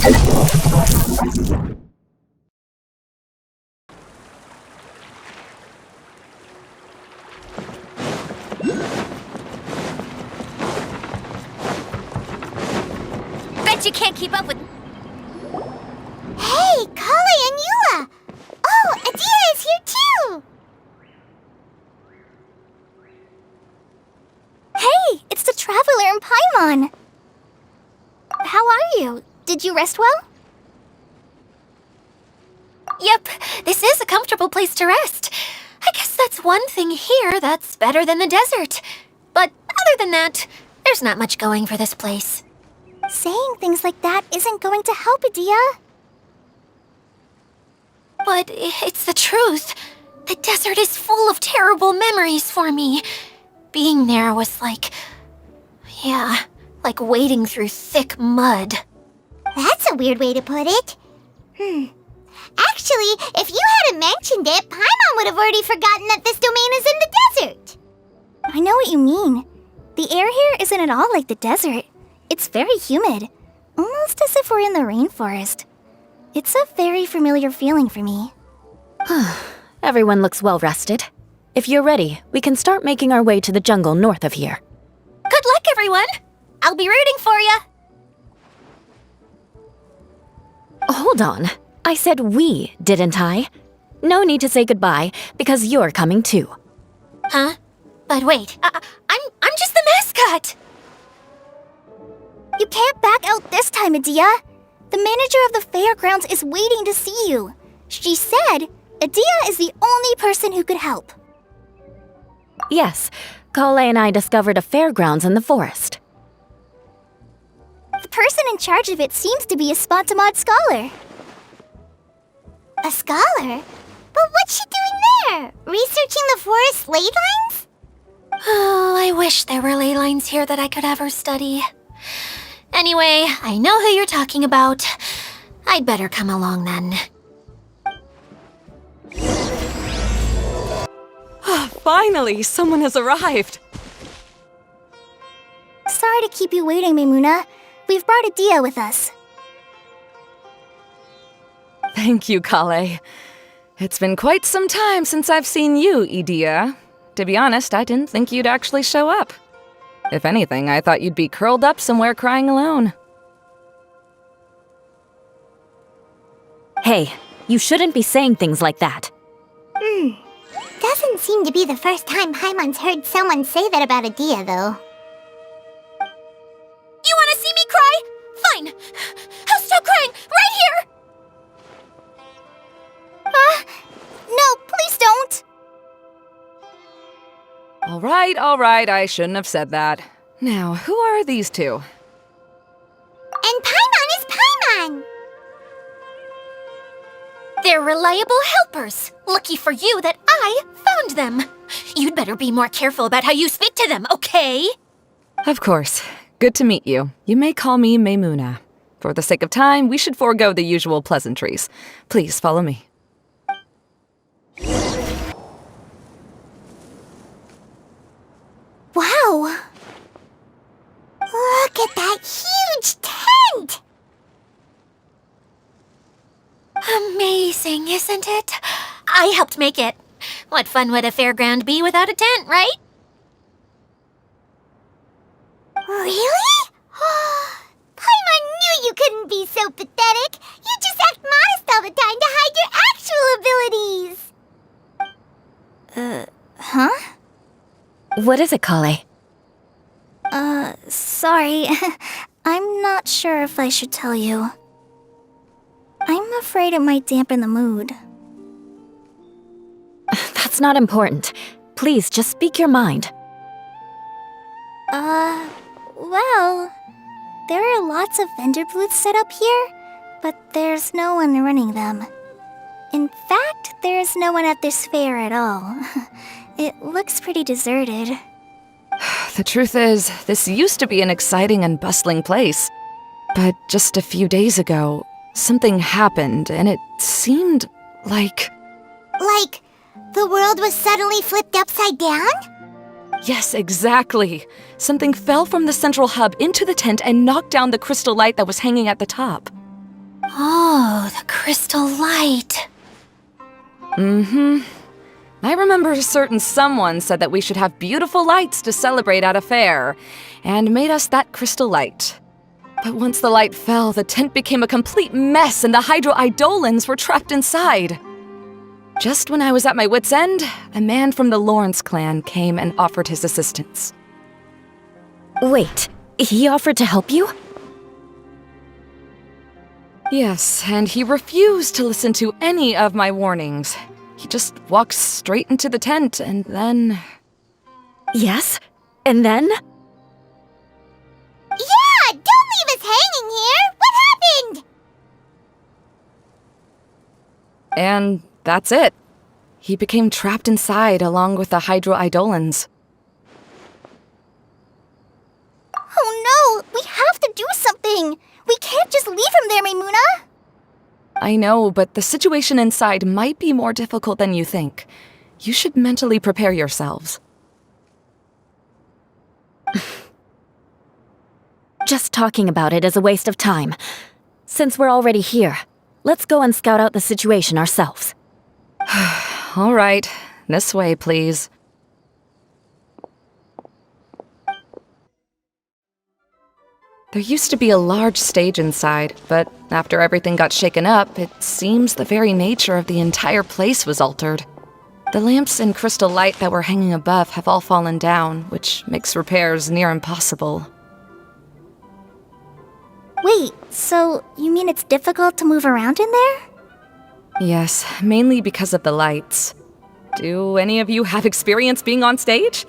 Bet you can't keep up with... Hey, Collei and Eula! Oh, Idiya is here too! Hey, it's the Traveler and Paimon! How are you? Did you rest well? Yep, this is a comfortable place to rest. I guess that's one thing here that's better than the desert. But other than that, there's not much going for this place. Saying things like that isn't going to help, Idiya. But it's the truth. The desert is full of terrible memories for me. Being there was like... yeah, like wading through thick mud. That's a weird way to put it. Actually, if you hadn't mentioned it, Paimon would have already forgotten that this domain is in the desert. I know what you mean. The air here isn't at all like the desert. It's very humid, almost as if we're in the rainforest. It's a very familiar feeling for me. Everyone looks well rested. If you're ready, we can start making our way to the jungle north of here. Good luck, everyone! I'll be rooting for you! Hold on. I said we, didn't I? No need to say goodbye, because you're coming too. Huh? But wait, I'm just the mascot! You can't back out this time, Idiya! The manager of the fairgrounds is waiting to see you. She said Idiya is the only person who could help. Yes, Collei and I discovered a fairgrounds in the forest. The person in charge of it seems to be a Spontamod scholar. A scholar? But what's she doing there? Researching the forest ley lines? Oh, I wish there were ley lines here that I could ever study. Anyway, I know who you're talking about. I'd better come along then. Finally, someone has arrived. Sorry to keep you waiting, Maimuna. We've brought Idiya with us. Thank you, Collei. It's been quite some time since I've seen you, Idiya. To be honest, I didn't think you'd actually show up. If anything, I thought you'd be curled up somewhere crying alone. Hey, you shouldn't be saying things like that. Doesn't seem to be the first time Paimon's heard someone say that about Idiya, though. You want to see me cry? Fine. I'll stop crying right here. No, please don't. All right, I shouldn't have said that. Now, who are these two? And Paimon is Paimon! They're reliable helpers. Lucky for you that I found them. You'd better be more careful about how you speak to them, okay? Of course. Good to meet you. You may call me Maimuna. For the sake of time, we should forego the usual pleasantries. Please follow me. Wow. Look at that huge tent! Amazing, isn't it? I helped make it. What fun would a fairground be without a tent, right? Really? Paimon knew you couldn't be so pathetic. You just act modest all the time to hide your actual abilities. Huh? What is it, Collei? Sorry. I'm not sure if I should tell you. I'm afraid it might dampen the mood. That's not important. Please, just speak your mind. Well, there are lots of vendor booths set up here, but there's no one running them. In fact, there's no one at this fair at all. It looks pretty deserted. The truth is, this used to be an exciting and bustling place. But just a few days ago, something happened, and it seemed like... Like, the world was suddenly flipped upside down? Yes, exactly. Something fell from the central hub into the tent and knocked down the crystal light that was hanging at the top. Oh, the crystal light. I remember a certain someone said that we should have beautiful lights to celebrate at a fair, and made us that crystal light. But once the light fell, the tent became a complete mess and the Hydro-Eidolons were trapped inside. Just when I was at my wit's end, a man from the Lawrence clan came and offered his assistance. Wait, he offered to help you? Yes, and he refused to listen to any of my warnings. He just walked straight into the tent and then... Yes? And then? Yeah, don't leave us hanging here! What happened? And that's it. He became trapped inside along with the Hydro-Eidolons. Oh no! We have to do something! We can't just leave him there, Maimuna! I know, but the situation inside might be more difficult than you think. You should mentally prepare yourselves. Just talking about it is a waste of time. Since we're already here, let's go and scout out the situation ourselves. All right, this way, please. There used to be a large stage inside, but after everything got shaken up, it seems the very nature of the entire place was altered. The lamps and crystal light that were hanging above have all fallen down, which makes repairs near impossible. Wait, so you mean it's difficult to move around in there? Yes, mainly because of the lights. Do any of you have experience being on stage?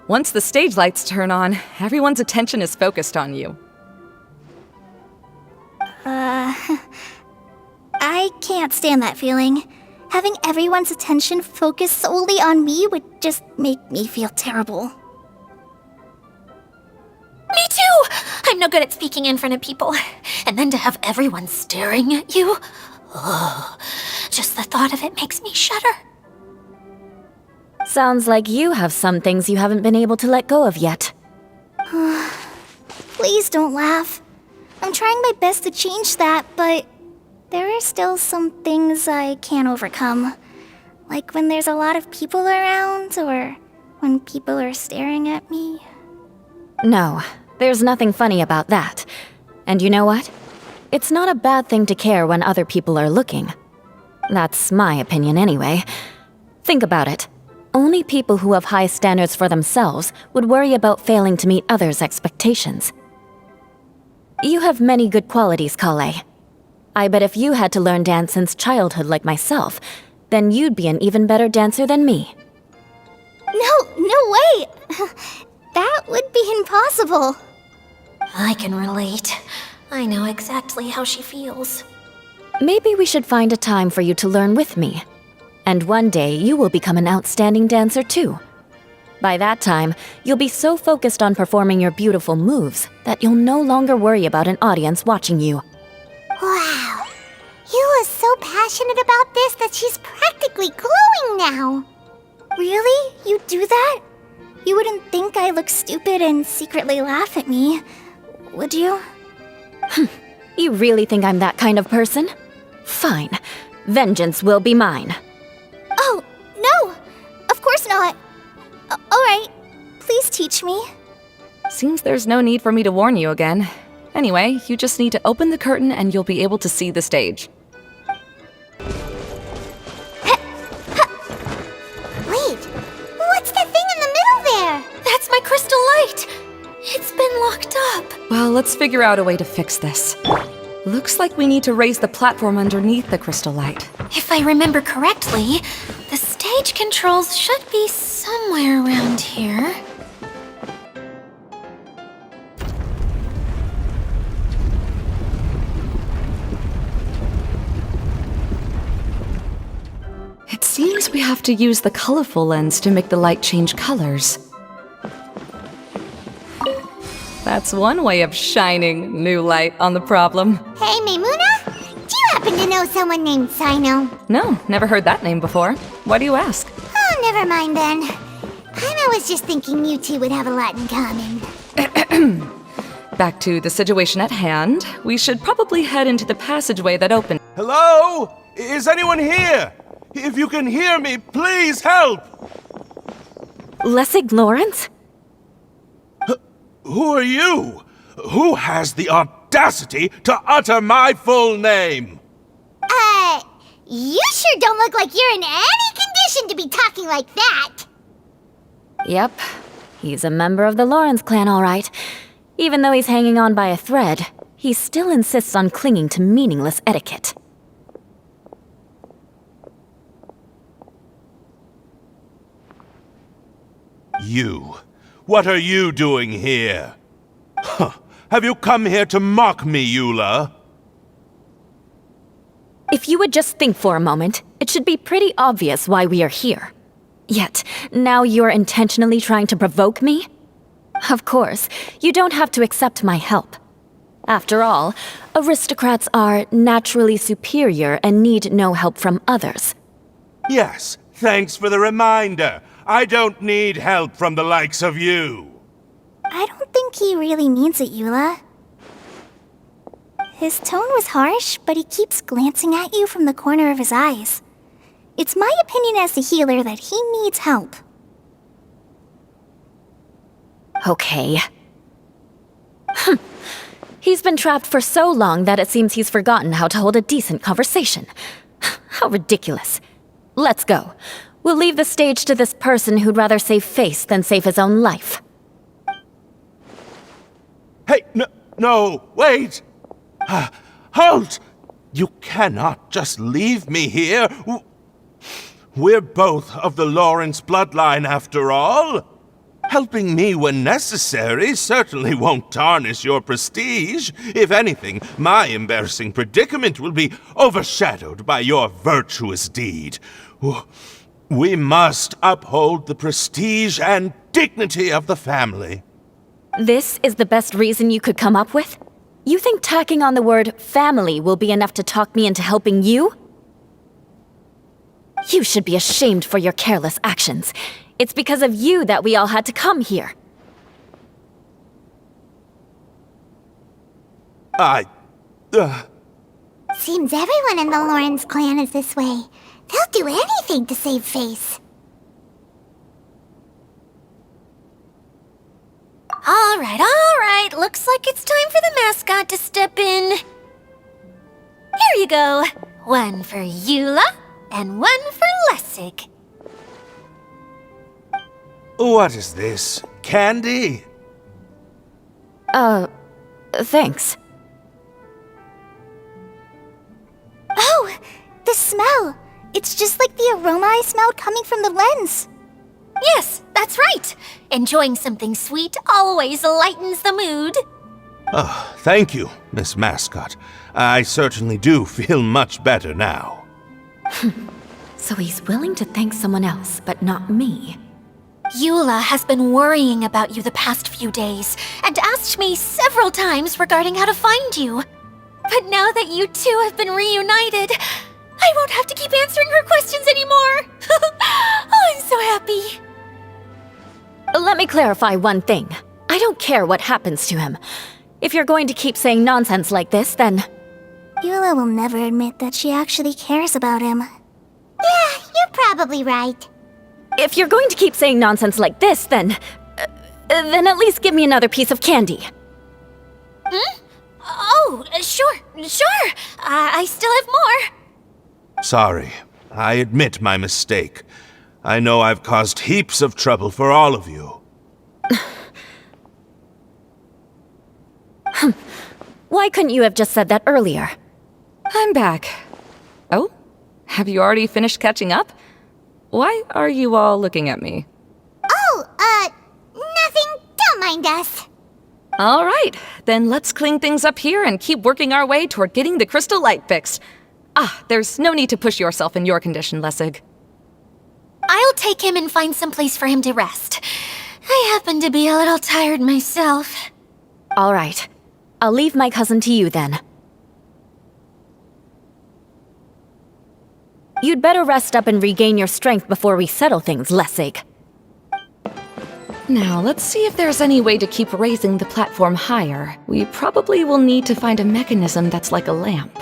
Once the stage lights turn on, everyone's attention is focused on you. I can't stand that feeling. Having everyone's attention focused solely on me would just make me feel terrible. Me too! I'm no good at speaking in front of people. And then to have everyone staring at you? Oh, just the thought of it makes me shudder. Sounds like you have some things you haven't been able to let go of yet. Please don't laugh. I'm trying my best to change that, but there are still some things I can't overcome. Like when there's a lot of people around, or when people are staring at me. No, there's nothing funny about that. And you know what? It's not a bad thing to care when other people are looking. That's my opinion anyway. Think about it. Only people who have high standards for themselves would worry about failing to meet others' expectations. You have many good qualities, Collei. I bet if you had to learn dance since childhood like myself, then you'd be an even better dancer than me. No way! That would be impossible. I can relate. I know exactly how she feels. Maybe we should find a time for you to learn with me. And one day you will become an outstanding dancer too. By that time, you'll be so focused on performing your beautiful moves that you'll no longer worry about an audience watching you. Wow. Eula's so passionate about this that she's practically glowing now. Really? You do that? You wouldn't think I look stupid and secretly laugh at me, would you? You really think I'm that kind of person? Fine. Vengeance will be mine. Oh, no! Of course not. Alright, please teach me. Seems there's no need for me to warn you again. Anyway, you just need to open the curtain and you'll be able to see the stage. Wait, what's the thing in the middle there? That's my crystal light! It's been locked up. Well, let's figure out a way to fix this. Looks like we need to raise the platform underneath the crystal light. If I remember correctly, the stage controls should be somewhere around here. It seems we have to use the colorful lens to make the light change colors. That's one way of shining new light on the problem. Hey, Maimuna? Do you happen to know someone named Sino? No, never heard that name before. Why do you ask? Oh, never mind then. I was just thinking you two would have a lot in common. back to the situation at hand, we should probably head into the passageway that opened. Hello? Is anyone here? If you can hear me, please help! Lessig Lawrence? Who are you? Who has the audacity to utter my full name? You sure don't look like you're in any condition to be talking like that. Yep. He's a member of the Lawrence clan, all right. Even though he's hanging on by a thread, he still insists on clinging to meaningless etiquette. You. What are you doing here? Huh. Have you come here to mock me, Eula? If you would just think for a moment, it should be pretty obvious why we are here. Yet, now you're intentionally trying to provoke me? Of course, you don't have to accept my help. After all, aristocrats are naturally superior and need no help from others. Yes, thanks for the reminder. I don't need help from the likes of you. I don't think he really means it, Eula. His tone was harsh, but he keeps glancing at you from the corner of his eyes. It's my opinion as the healer that he needs help. Okay. He's been trapped for so long that it seems he's forgotten how to hold a decent conversation. How ridiculous. Let's go. We'll leave the stage to this person who'd rather save face than save his own life. Hey, no, wait! Halt! You cannot just leave me here. We're both of the Lawrence bloodline, after all. Helping me when necessary certainly won't tarnish your prestige. If anything, my embarrassing predicament will be overshadowed by your virtuous deed. We must uphold the prestige and dignity of the family. This is the best reason you could come up with? You think tacking on the word family will be enough to talk me into helping you? You should be ashamed for your careless actions. It's because of you that we all had to come here. Seems everyone in the Lawrence clan is this way. They'll do anything to save face. All right. Looks like it's time for the mascot to step in. Here you go. One for Eula, and one for Lessig. What is this? Candy? Thanks. Oh, the smell! It's just like the aroma I smelled coming from the lens. Yes, that's right. Enjoying something sweet always lightens the mood. Oh, thank you, Miss Mascot. I certainly do feel much better now. So he's willing to thank someone else, but not me. Eula has been worrying about you the past few days and asked me several times regarding how to find you. But now that you two have been reunited, I won't have to keep answering her questions anymore. Oh, I'm so happy. Let me clarify one thing. I don't care what happens to him. If you're going to keep saying nonsense like this, then... Eula will never admit that she actually cares about him. Yeah, you're probably right. If you're going to keep saying nonsense like this, then at least give me another piece of candy. Oh, sure. I still have more. Sorry, I admit my mistake. I know I've caused heaps of trouble for all of you. Why couldn't you have just said that earlier? I'm back. Oh? Have you already finished catching up? Why are you all looking at me? Oh, nothing. Don't mind us. All right, then let's clean things up here and keep working our way toward getting the crystal light fixed. There's no need to push yourself in your condition, Lessig. I'll take him and find some place for him to rest. I happen to be a little tired myself. All right. I'll leave my cousin to you then. You'd better rest up and regain your strength before we settle things, Lessig. Now, let's see if there's any way to keep raising the platform higher. We probably will need to find a mechanism that's like a lamp.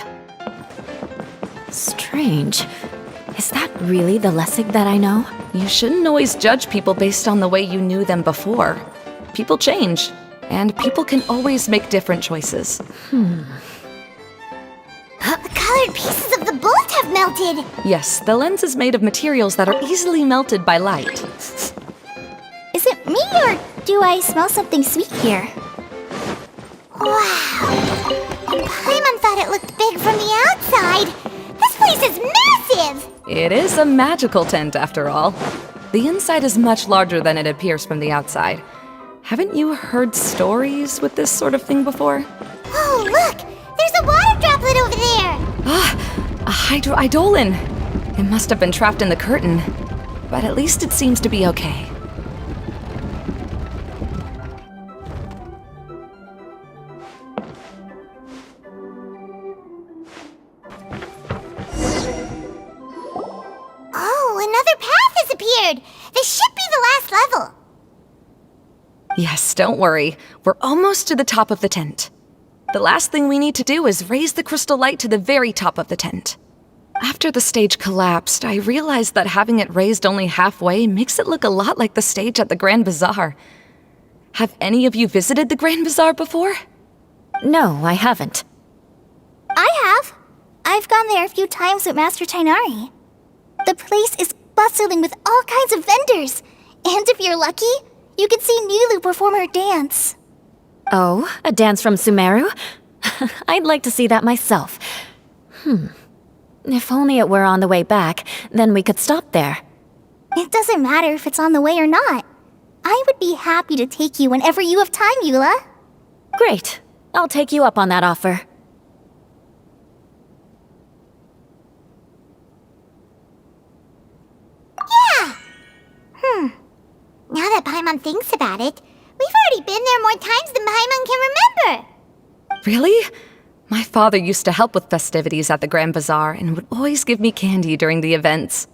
Strange. Is that really the Lessig that I know? You shouldn't always judge people based on the way you knew them before. People change, and people can always make different choices. The colored pieces of the bolt have melted. Yes, the lens is made of materials that are easily melted by light. Is it me, or do I smell something sweet here? Wow. And Paimon thought it looked big from the outside. This place is massive! It is a magical tent, after all. The inside is much larger than it appears from the outside. Haven't you heard stories with this sort of thing before? Oh, look! There's a water droplet over there! A hydroidolin! It must have been trapped in the curtain. But at least it seems to be okay. Oh, another path has appeared! This should be the last level! Yes, don't worry. We're almost to the top of the tent. The last thing we need to do is raise the crystal light to the very top of the tent. After the stage collapsed, I realized that having it raised only halfway makes it look a lot like the stage at the Grand Bazaar. Have any of you visited the Grand Bazaar before? No, I haven't. I have. I've gone there a few times with Master Tainari. The place is bustling with all kinds of vendors. And if you're lucky, you can see Nulu perform her dance. Oh, a dance from Sumeru? I'd like to see that myself. If only it were on the way back, then we could stop there. It doesn't matter if it's on the way or not. I would be happy to take you whenever you have time, Eula. Great. I'll take you up on that offer. Now that Paimon thinks about it, we've already been there more times than Paimon can remember. Really? My father used to help with festivities at the Grand Bazaar and would always give me candy during the events.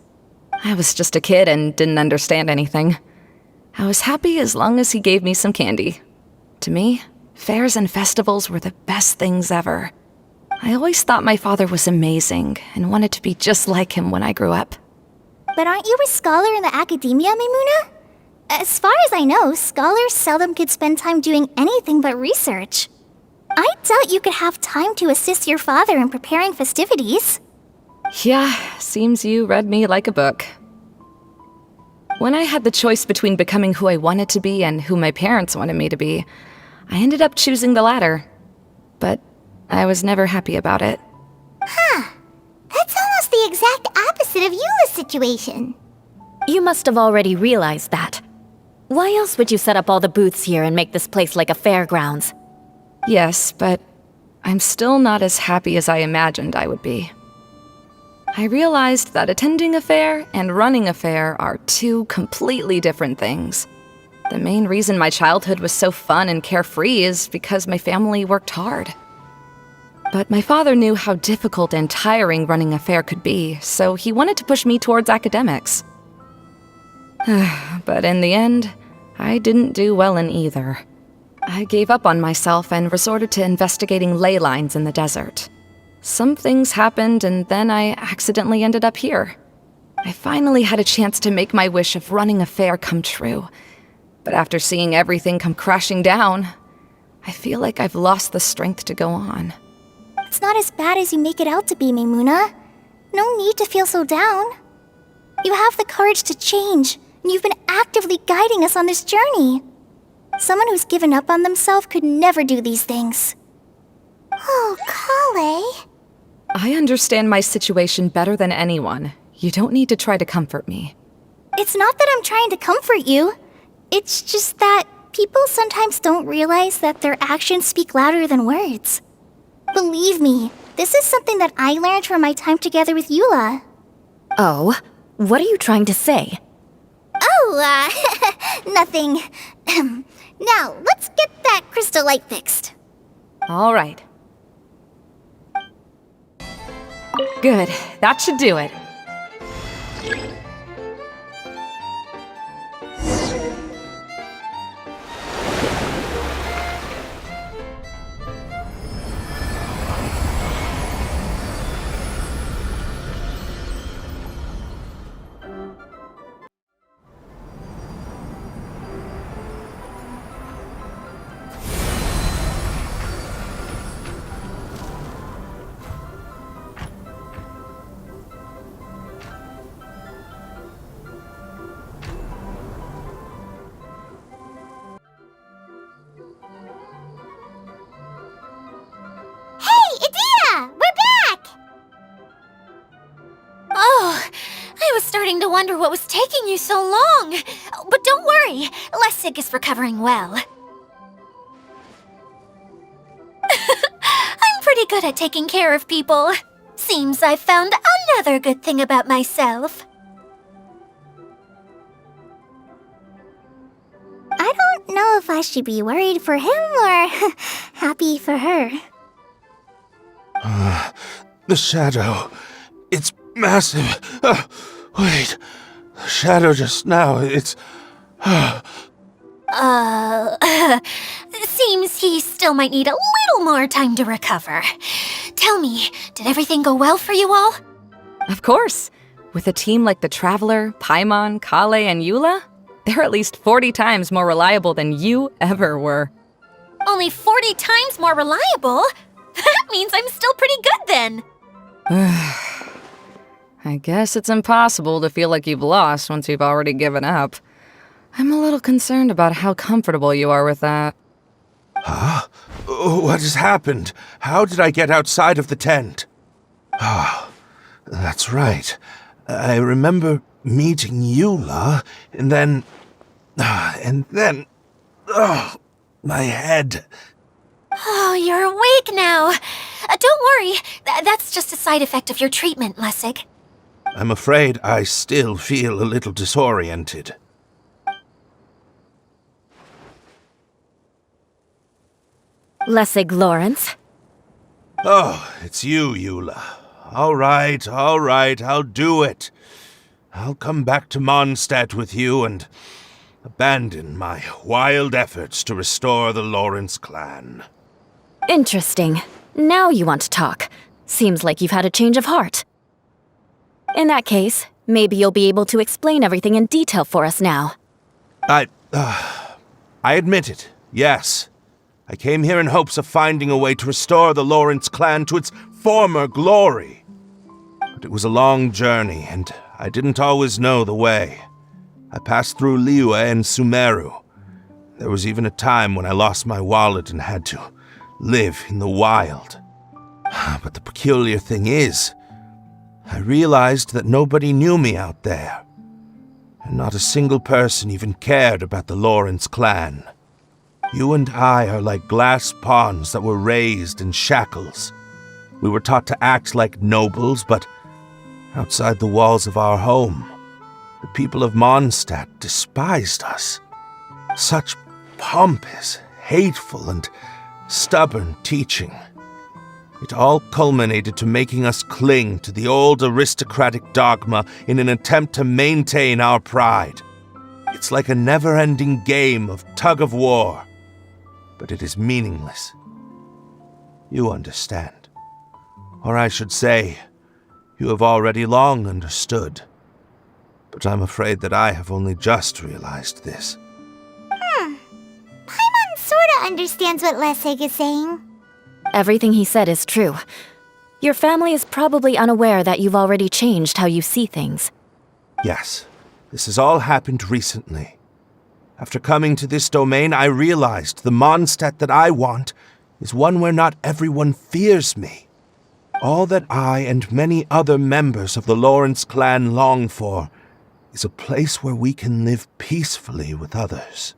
I was just a kid and didn't understand anything. I was happy as long as he gave me some candy. To me, fairs and festivals were the best things ever. I always thought my father was amazing and wanted to be just like him when I grew up. But aren't you a scholar in the academia, Maimuna? As far as I know, scholars seldom could spend time doing anything but research. I doubt you could have time to assist your father in preparing festivities. Yeah, seems you read me like a book. When I had the choice between becoming who I wanted to be and who my parents wanted me to be, I ended up choosing the latter. But I was never happy about it. That's almost the exact opposite of Eula's situation. You must have already realized that. Why else would you set up all the booths here and make this place like a fairgrounds? Yes, but I'm still not as happy as I imagined I would be. I realized that attending a fair and running a fair are two completely different things. The main reason my childhood was so fun and carefree is because my family worked hard. But my father knew how difficult and tiring running a fair could be, so he wanted to push me towards academics. But in the end, I didn't do well in either. I gave up on myself and resorted to investigating ley lines in the desert. Some things happened, and then I accidentally ended up here. I finally had a chance to make my wish of running a fair come true. But after seeing everything come crashing down, I feel like I've lost the strength to go on. It's not as bad as you make it out to be, Maimuna. No need to feel so down. You have the courage to change, and you've been actively guiding us on this journey. Someone who's given up on themselves could never do these things. Oh, Collei. I understand my situation better than anyone. You don't need to try to comfort me. It's not that I'm trying to comfort you. It's just that people sometimes don't realize that their actions speak louder than words. Believe me, this is something that I learned from my time together with Eula. Oh, what are you trying to say? Oh, nothing. Now, let's get that crystal light fixed. All right. Good. That should do it. wonder what was taking you so long. But don't worry, Lessig is recovering well. I'm pretty good at taking care of people. Seems I've found another good thing about myself. I don't know if I should be worried for him or happy for her. The shadow. It's massive. Wait. The shadow just now, it's... Seems he still might need a little more time to recover. Tell me, did everything go well for you all? Of course. With a team like the Traveler, Paimon, Collei, and Eula, they're at least 40 times more reliable than you ever were. Only 40 times more reliable? That means I'm still pretty good then. I guess it's impossible to feel like you've lost once you've already given up. I'm a little concerned about how comfortable you are with that. Huh? What has happened? How did I get outside of the tent? Ah, that's right. I remember meeting Eula, and then... my head. Oh, you're awake now. Don't worry, that's just a side effect of your treatment, Lessig. I'm afraid I still feel a little disoriented. Lessig Lawrence? Oh, it's you, Eula. All right, I'll do it. I'll come back to Mondstadt with you and abandon my wild efforts to restore the Lawrence clan. Interesting. Now you want to talk. Seems like you've had a change of heart. In that case, maybe you'll be able to explain everything in detail for us now. I admit it, yes. I came here in hopes of finding a way to restore the Lawrence clan to its former glory. But it was a long journey, and I didn't always know the way. I passed through Liyue and Sumeru. There was even a time when I lost my wallet and had to live in the wild. But the peculiar thing is, I realized that nobody knew me out there, and not a single person even cared about the Lawrence clan. You and I are like glass pawns that were raised in shackles. We were taught to act like nobles, but outside the walls of our home, the people of Mondstadt despised us. Such pompous, hateful, and stubborn teaching. It all culminated to making us cling to the old aristocratic dogma in an attempt to maintain our pride. It's like a never-ending game of tug-of-war, but it is meaningless. You understand. Or I should say, you have already long understood. But I'm afraid that I have only just realized this. Paimon sorta understands what Lessig is saying. Everything he said is true. Your family is probably unaware that you've already changed how you see things. Yes, this has all happened recently. After coming to this domain, I realized the Mondstadt that I want is one where not everyone fears me. All that I and many other members of the Lawrence clan long for is a place where we can live peacefully with others.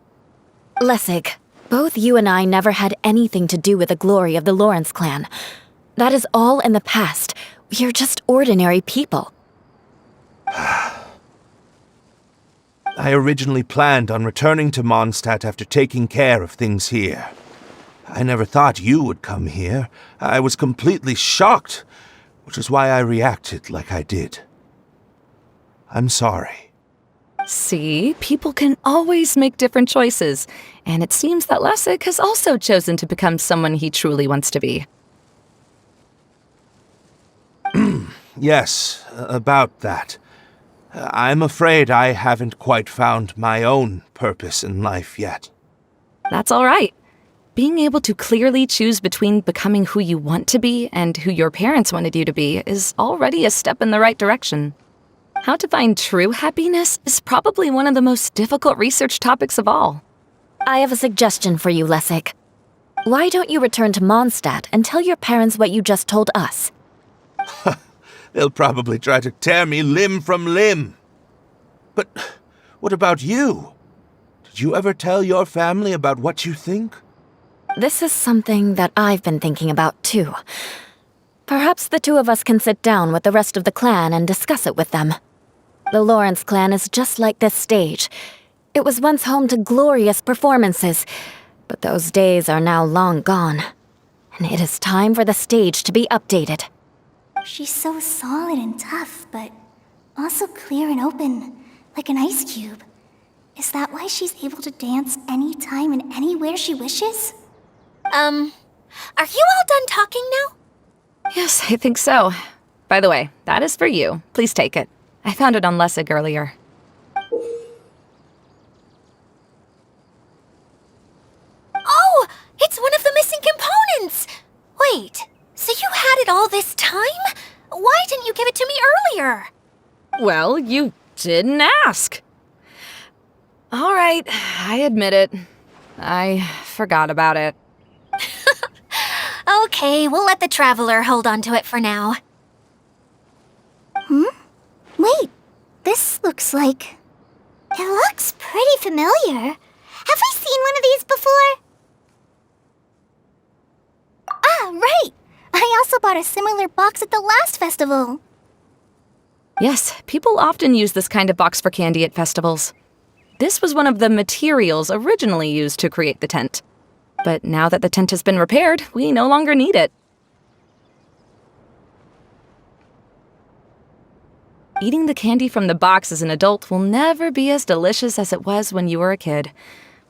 Lessig, both you and I never had anything to do with the glory of the Lawrence clan. That is all in the past. We are just ordinary people. I originally planned on returning to Mondstadt after taking care of things here. I never thought you would come here. I was completely shocked, which is why I reacted like I did. I'm sorry. See, people can always make different choices, and it seems that Lessig has also chosen to become someone he truly wants to be. Yes, about that. I'm afraid I haven't quite found my own purpose in life yet. That's all right. Being able to clearly choose between becoming who you want to be and who your parents wanted you to be is already a step in the right direction. How to find true happiness is probably one of the most difficult research topics of all. I have a suggestion for you, Lessig. Why don't you return to Mondstadt and tell your parents what you just told us? They'll probably try to tear me limb from limb. But what about you? Did you ever tell your family about what you think? This is something that I've been thinking about, too. Perhaps the two of us can sit down with the rest of the clan and discuss it with them. The Lawrence clan is just like this stage. It was once home to glorious performances, but those days are now long gone. And it is time for the stage to be updated. She's so solid and tough, but also clear and open, like an ice cube. Is that why she's able to dance anytime and anywhere she wishes? Are you all done talking now? Yes, I think so. By the way, that is for you. Please take it. I found it on Lessig earlier. Oh, it's one of the missing components! Wait, so you had it all this time? Why didn't you give it to me earlier? Well, you didn't ask. All right, I admit it. I forgot about it. Okay, we'll let the Traveler hold on to it for now. Wait, this looks like... It looks pretty familiar. Have we seen one of these before? Ah, right! I also bought a similar box at the last festival. Yes, people often use this kind of box for candy at festivals. This was one of the materials originally used to create the tent. But now that the tent has been repaired, we no longer need it. Eating the candy from the box as an adult will never be as delicious as it was when you were a kid.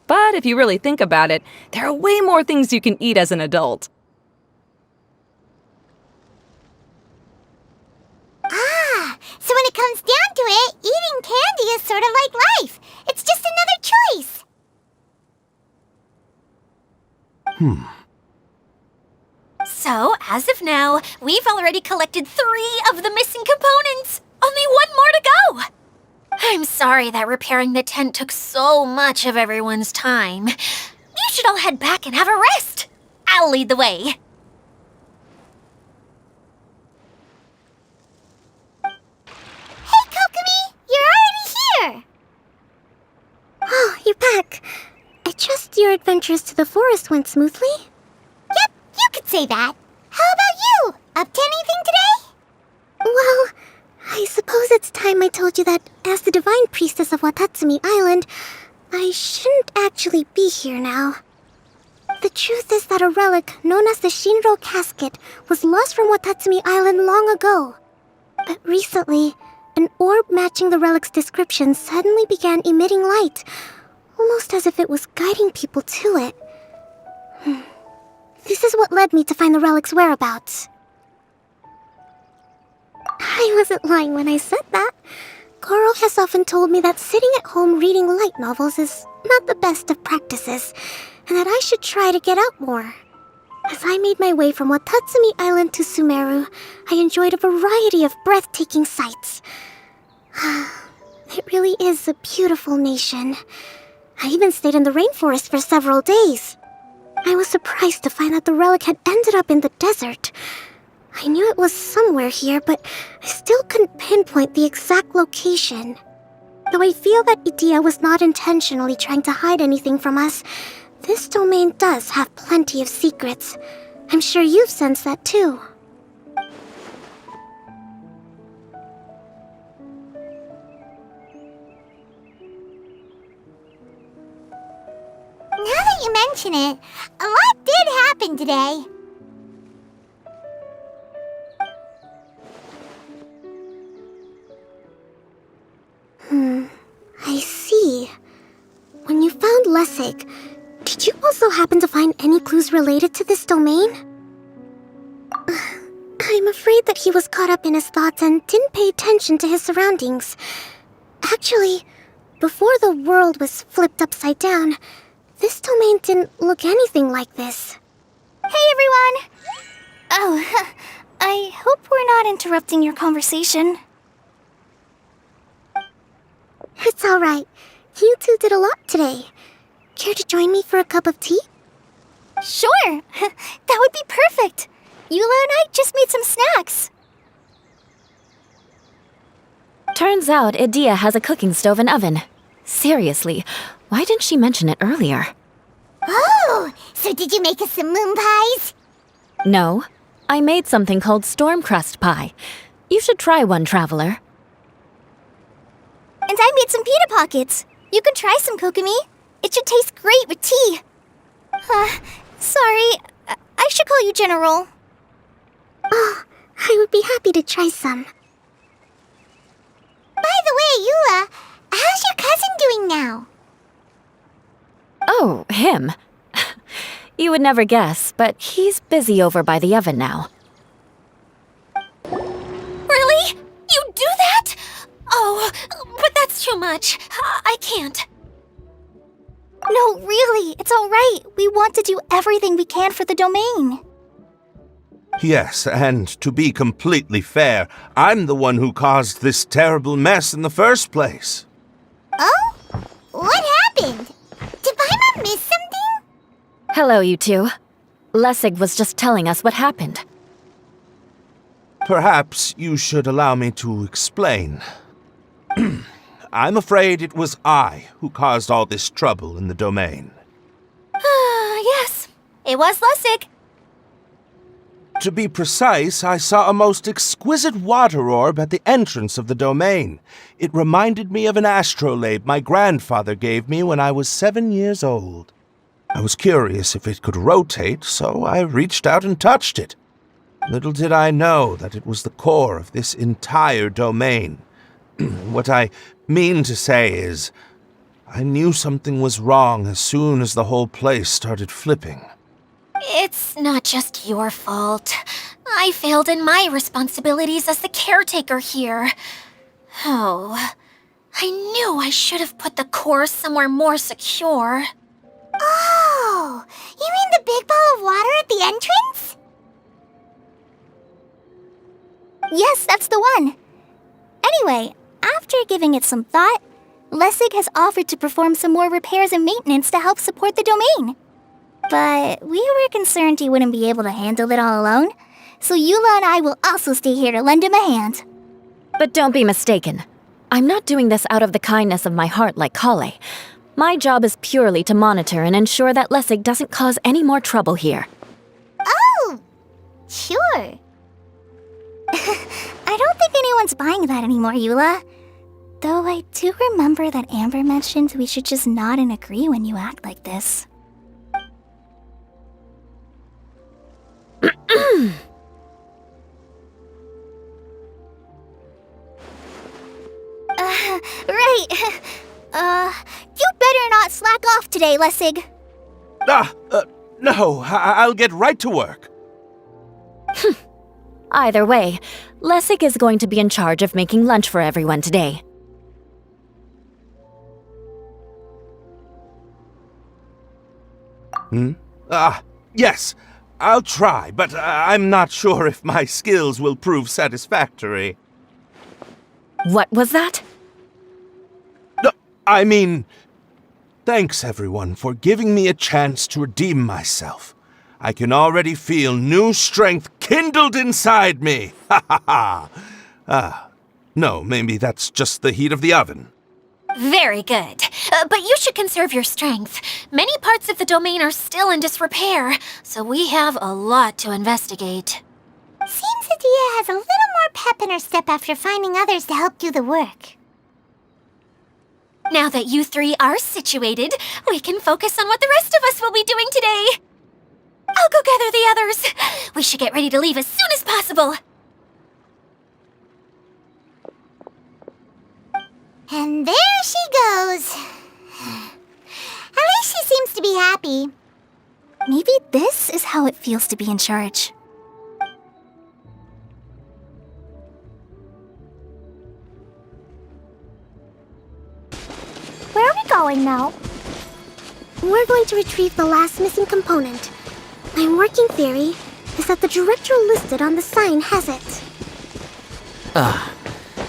But if you really think about it, there are way more things you can eat as an adult. So when it comes down to it, eating candy is sort of like life. It's just another choice. So, as of now, we've already collected 3 of the missing components. Only 1 more to go. I'm sorry that repairing the tent took so much of everyone's time. You should all head back and have a rest. I'll lead the way. Hey, Kokomi! You're already here! Oh, you're back. I trust your adventures to the forest went smoothly? Yep, you could say that. How about you? Up to anything today? Well, I suppose it's time I told you that as the divine priestess of Watatsumi Island, I shouldn't actually be here now. The truth is that a relic known as the Shinro Casket was lost from Watatsumi Island long ago. But recently, an orb matching the relic's description suddenly began emitting light, almost as if it was guiding people to it. This is what led me to find the relic's whereabouts. I wasn't lying when I said that. Goro has often told me that sitting at home reading light novels is not the best of practices, and that I should try to get out more. As I made my way from Watatsumi Island to Sumeru, I enjoyed a variety of breathtaking sights. It really is a beautiful nation. I even stayed in the rainforest for several days. I was surprised to find that the relic had ended up in the desert. I knew it was somewhere here, but I still couldn't pinpoint the exact location. Though I feel that Idiya was not intentionally trying to hide anything from us, this domain does have plenty of secrets. I'm sure you've sensed that too. Now that you mention it, a lot did happen today. I see. When you found Lessig, did you also happen to find any clues related to this domain? I'm afraid that he was caught up in his thoughts and didn't pay attention to his surroundings. Actually, before the world was flipped upside down, this domain didn't look anything like this. Hey, everyone! Oh, I hope we're not interrupting your conversation. It's alright. You two did a lot today. Care to join me for a cup of tea? Sure! That would be perfect! Eula and I just made some snacks. Turns out Idiya has a cooking stove and oven. Seriously, why didn't she mention it earlier? Oh, so did you make us some moon pies? No, I made something called storm crust pie. You should try one, traveler. And I made some pita pockets. You can try some, Kokomi. It should taste great with tea. Sorry, I should call you General. Oh, I would be happy to try some. By the way, Eula, how's your cousin doing now? Oh, him. You would never guess, but he's busy over by the oven now. Really? You do that? Oh, but that's too much. I can't. No, really, it's all right. We want to do everything we can for the domain. Yes, and to be completely fair, I'm the one who caused this terrible mess in the first place. Oh? What happened? Did Paimon miss something? Hello, you two. Lessig was just telling us what happened. Perhaps you should allow me to explain. I'm afraid it was I who caused all this trouble in the domain. Yes, it was Lessig. To be precise, I saw a most exquisite water orb at the entrance of the domain. It reminded me of an astrolabe my grandfather gave me when I was 7 years old. I was curious if it could rotate, so I reached out and touched it. Little did I know that it was the core of this entire domain. What I mean to say is, I knew something was wrong as soon as the whole place started flipping. It's not just your fault. I failed in my responsibilities as the caretaker here. Oh, I knew I should have put the core somewhere more secure. Oh, you mean the big ball of water at the entrance? Yes, that's the one. Anyway, after giving it some thought, Lessig has offered to perform some more repairs and maintenance to help support the domain. But we were concerned he wouldn't be able to handle it all alone, so Eula and I will also stay here to lend him a hand. But don't be mistaken. I'm not doing this out of the kindness of my heart like Collei. My job is purely to monitor and ensure that Lessig doesn't cause any more trouble here. Oh, sure. I don't think anyone's buying that anymore, Eula. Though I do remember that Amber mentioned we should just nod and agree when you act like this. Right. You better not slack off today, Lessig. No, I'll get right to work. Either way, Lessig is going to be in charge of making lunch for everyone today. Yes, I'll try, but I'm not sure if my skills will prove satisfactory. What was that? No, I mean, thanks everyone for giving me a chance to redeem myself. I can already feel new strength kindled inside me. Ha ha ha. No, maybe that's just the heat of the oven. Very good. But you should conserve your strength. Many parts of the domain are still in disrepair, so we have a lot to investigate. Seems Idiya has a little more pep in her step after finding others to help do the work. Now that you three are situated, we can focus on what the rest of us will be doing today. I'll go gather the others. We should get ready to leave as soon as possible. And there she goes. At least she seems to be happy. Maybe this is how it feels to be in charge. Where are we going now? We're going to retrieve the last missing component. My working theory is that the director listed on the sign has it.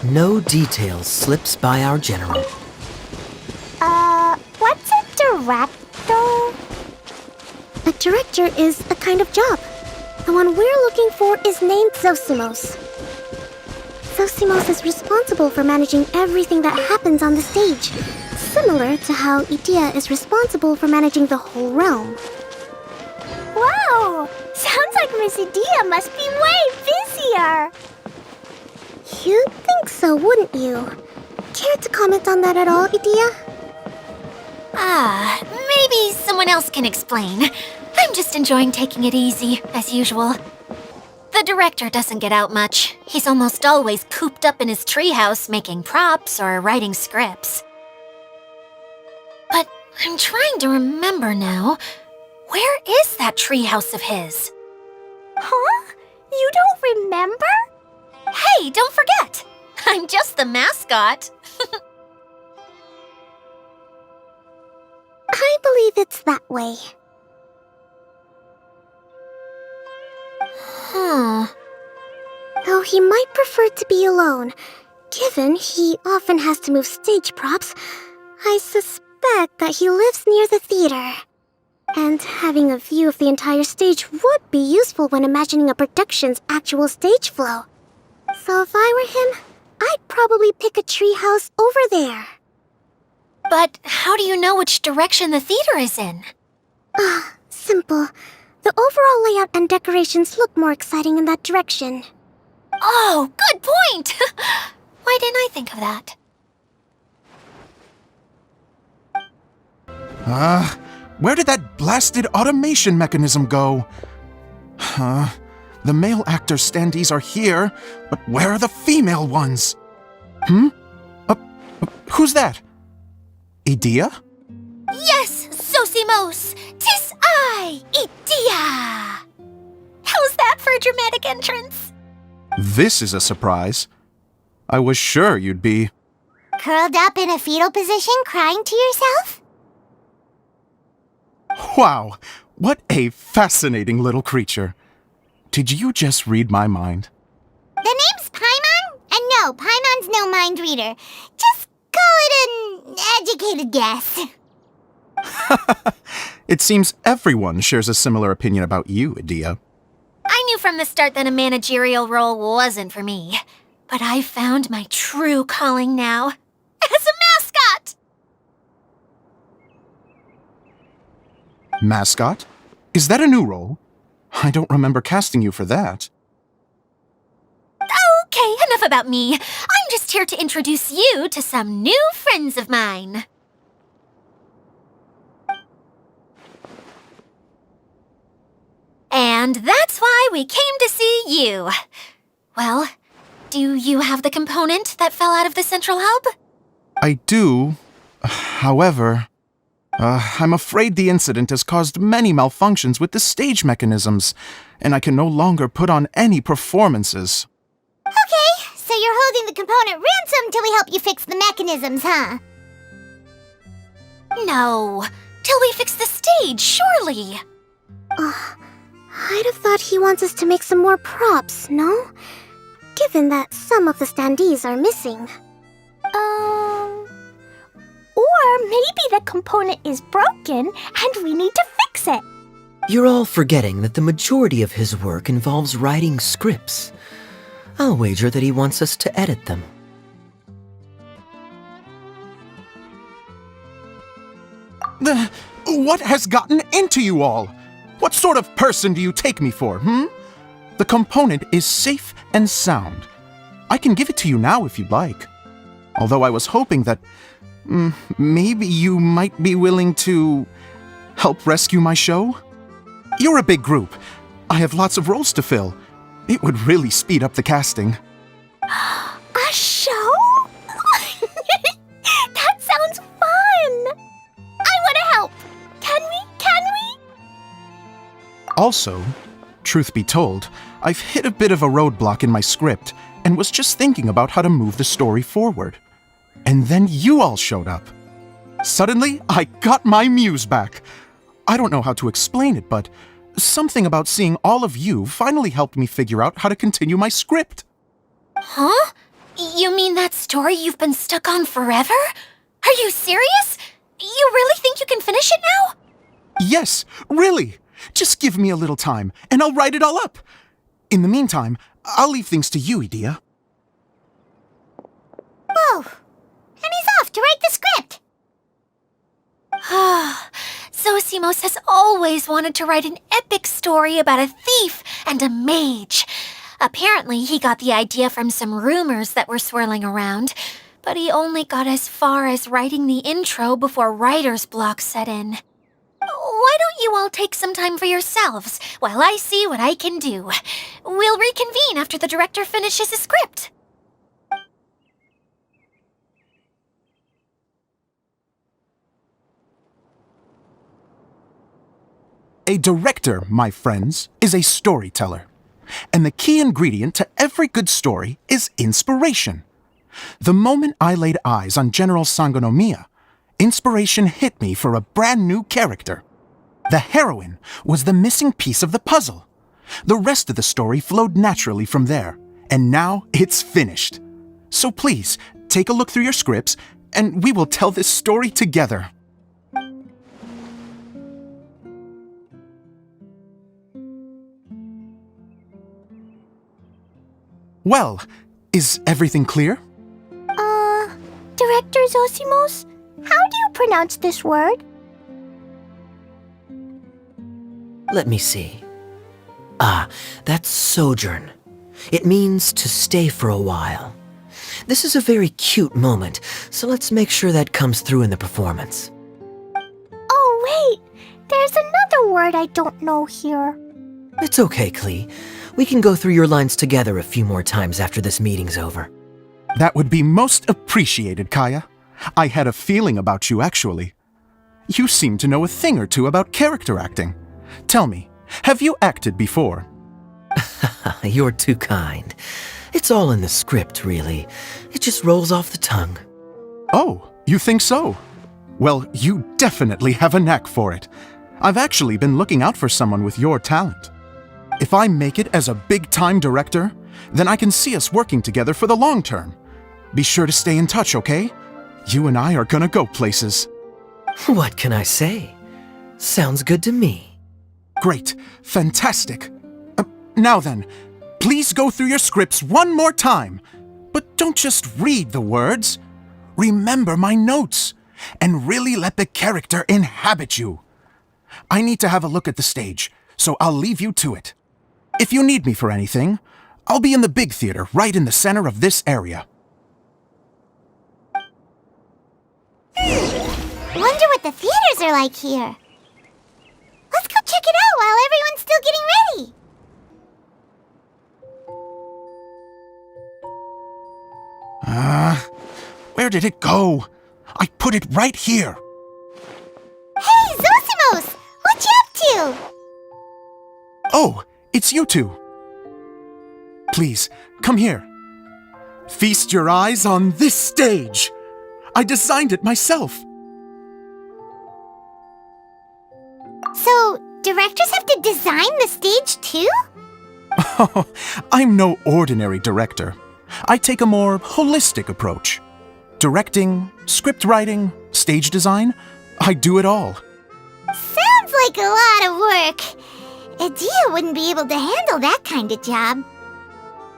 No detail slips by our general. What's a director? A director is a kind of job. The one we're looking for is named Zosimos. Sosimos is responsible for managing everything that happens on the stage, similar to how Idiya is responsible for managing the whole realm. Wow! Sounds like Miss Idiya must be way busier! You'd think so, wouldn't you? Care to comment on that at all, Idiya? Maybe someone else can explain. I'm just enjoying taking it easy, as usual. The director doesn't get out much. He's almost always cooped up in his treehouse making props or writing scripts. But I'm trying to remember now. Where is that treehouse of his? Huh? You don't remember? Hey, don't forget! I'm just the mascot. I believe it's that way. Though he might prefer to be alone, given he often has to move stage props, I suspect that he lives near the theater. And having a view of the entire stage would be useful when imagining a production's actual stage flow. So if I were him, I'd probably pick a treehouse over there. But how do you know which direction the theater is in? Simple. The overall layout and decorations look more exciting in that direction. Oh, good point! Why didn't I think of that? Where did that blasted automation mechanism go? The male actor standees are here, but where are the female ones? Who's that? Idiya? Yes, Sosimos! 'Tis I, Idiya! How's that for a dramatic entrance? This is a surprise. I was sure you'd be... Curled up in a fetal position, crying to yourself? Wow, what a fascinating little creature. Did you just read my mind? The name's Paimon? And no, Paimon's no mind reader. Just call it an educated guess. It seems everyone shares a similar opinion about you, Idiya. I knew from the start that a managerial role wasn't for me. But I found my true calling now. As a mascot! Mascot? Is that a new role? I don't remember casting you for that. Okay, enough about me. I'm just here to introduce you to some new friends of mine. And that's why we came to see you. Well, do you have the component that fell out of the central hub? I do. However, I'm afraid the incident has caused many malfunctions with the stage mechanisms, and I can no longer put on any performances. Okay, so you're holding the component ransom till we help you fix the mechanisms, huh? No, till we fix the stage, surely. I'd have thought he wants us to make some more props, no? Given that some of the standees are missing. Or maybe the component is broken and we need to fix it. You're all forgetting that the majority of his work involves writing scripts. I'll wager that he wants us to edit them. What has gotten into you all? What sort of person do you take me for, The component is safe and sound. I can give it to you now if you'd like. Although I was hoping that maybe you might be willing to help rescue my show? You're a big group. I have lots of roles to fill. It would really speed up the casting. A show? That sounds fun! I want to help! Can we? Also, truth be told, I've hit a bit of a roadblock in my script and was just thinking about how to move the story forward. And then you all showed up. Suddenly, I got my muse back. I don't know how to explain it, but something about seeing all of you finally helped me figure out how to continue my script. Huh? You mean that story you've been stuck on forever? Are you serious? You really think you can finish it now? Yes, really. Just give me a little time, and I'll write it all up. In the meantime, I'll leave things to you, Idiya. Whoa! And he's off to write the script! Zosimos has always wanted to write an epic story about a thief and a mage. Apparently, he got the idea from some rumors that were swirling around, but he only got as far as writing the intro before writer's block set in. Why don't you all take some time for yourselves while I see what I can do? We'll reconvene after the director finishes his script. A director, my friends, is a storyteller. And the key ingredient to every good story is inspiration. The moment I laid eyes on General Sangonomiya, inspiration hit me for a brand new character. The heroine was the missing piece of the puzzle. The rest of the story flowed naturally from there, and now it's finished. So please, take a look through your scripts, and we will tell this story together. Well, is everything clear? Director Zosimos, how do you pronounce this word? Let me see. Ah, that's sojourn. It means to stay for a while. This is a very cute moment, so let's make sure that comes through in the performance. Oh, wait! There's another word I don't know here. It's okay, Klee. We can go through your lines together a few more times after this meeting's over. That would be most appreciated, Kaeya. I had a feeling about you, actually. You seem to know a thing or two about character acting. Tell me, have you acted before? You're too kind. It's all in the script, really. It just rolls off the tongue. Oh, you think so? Well, you definitely have a knack for it. I've actually been looking out for someone with your talent. If I make it as a big-time director, then I can see us working together for the long term. Be sure to stay in touch, okay? You and I are gonna go places. What can I say? Sounds good to me. Great. Fantastic. Now then, please go through your scripts one more time. But don't just read the words. Remember my notes, and really let the character inhabit you. I need to have a look at the stage, so I'll leave you to it. If you need me for anything, I'll be in the big theater right in the center of this area. Wonder what the theaters are like here. Let's go check it out while everyone's still getting ready. Where did it go? I put it right here. Hey, Zosimos! What you up to? Oh, it's you two. Please, come here. Feast your eyes on this stage. I designed it myself. So, directors have to design the stage too? Oh, I'm no ordinary director. I take a more holistic approach. Directing, script writing, stage design, I do it all. Sounds like a lot of work. Idiya wouldn't be able to handle that kind of job.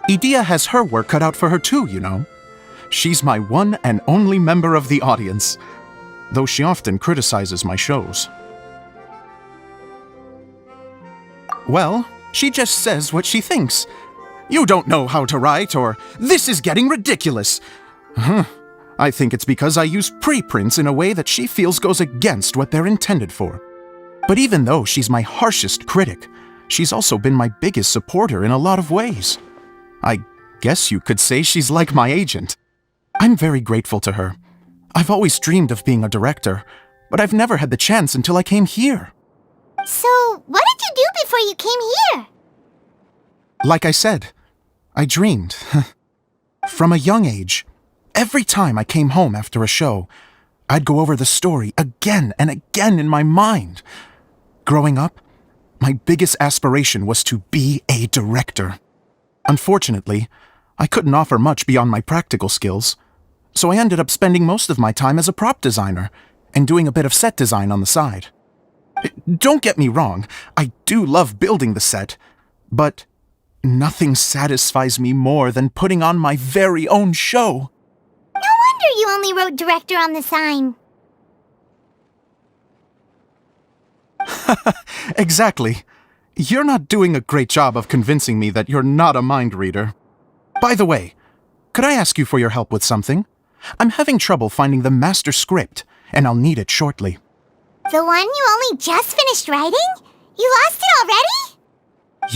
Idiya has her work cut out for her too, you know. She's my one and only member of the audience, though she often criticizes my shows. Well, she just says what she thinks. You don't know how to write, or this is getting ridiculous. I think it's because I use preprints in a way that she feels goes against what they're intended for. But even though she's my harshest critic, she's also been my biggest supporter in a lot of ways. I guess you could say she's like my agent. I'm very grateful to her. I've always dreamed of being a director, but I've never had the chance until I came here. So, what did you do before you came here? Like I said, I dreamed. From a young age, every time I came home after a show, I'd go over the story again and again in my mind. Growing up, my biggest aspiration was to be a director. Unfortunately, I couldn't offer much beyond my practical skills, so I ended up spending most of my time as a prop designer and doing a bit of set design on the side. Don't get me wrong, I do love building the set, but nothing satisfies me more than putting on my very own show. No wonder you only wrote director on the sign. Exactly. You're not doing a great job of convincing me that you're not a mind reader. By the way, could I ask you for your help with something? I'm having trouble finding the master script, and I'll need it shortly. The one you only just finished writing? You lost it already?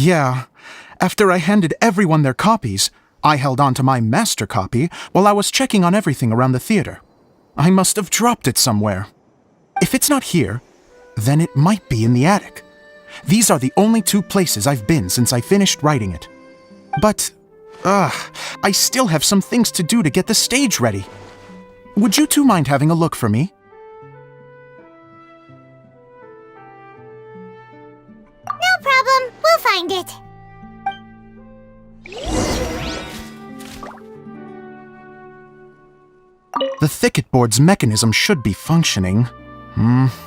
Yeah. After I handed everyone their copies, I held on to my master copy while I was checking on everything around the theater. I must have dropped it somewhere. If it's not here, then it might be in the attic. These are the only 2 places I've been since I finished writing it. But, I still have some things to do to get the stage ready. Would you 2 mind having a look for me? No problem. We'll find it. The thicket board's mechanism should be functioning.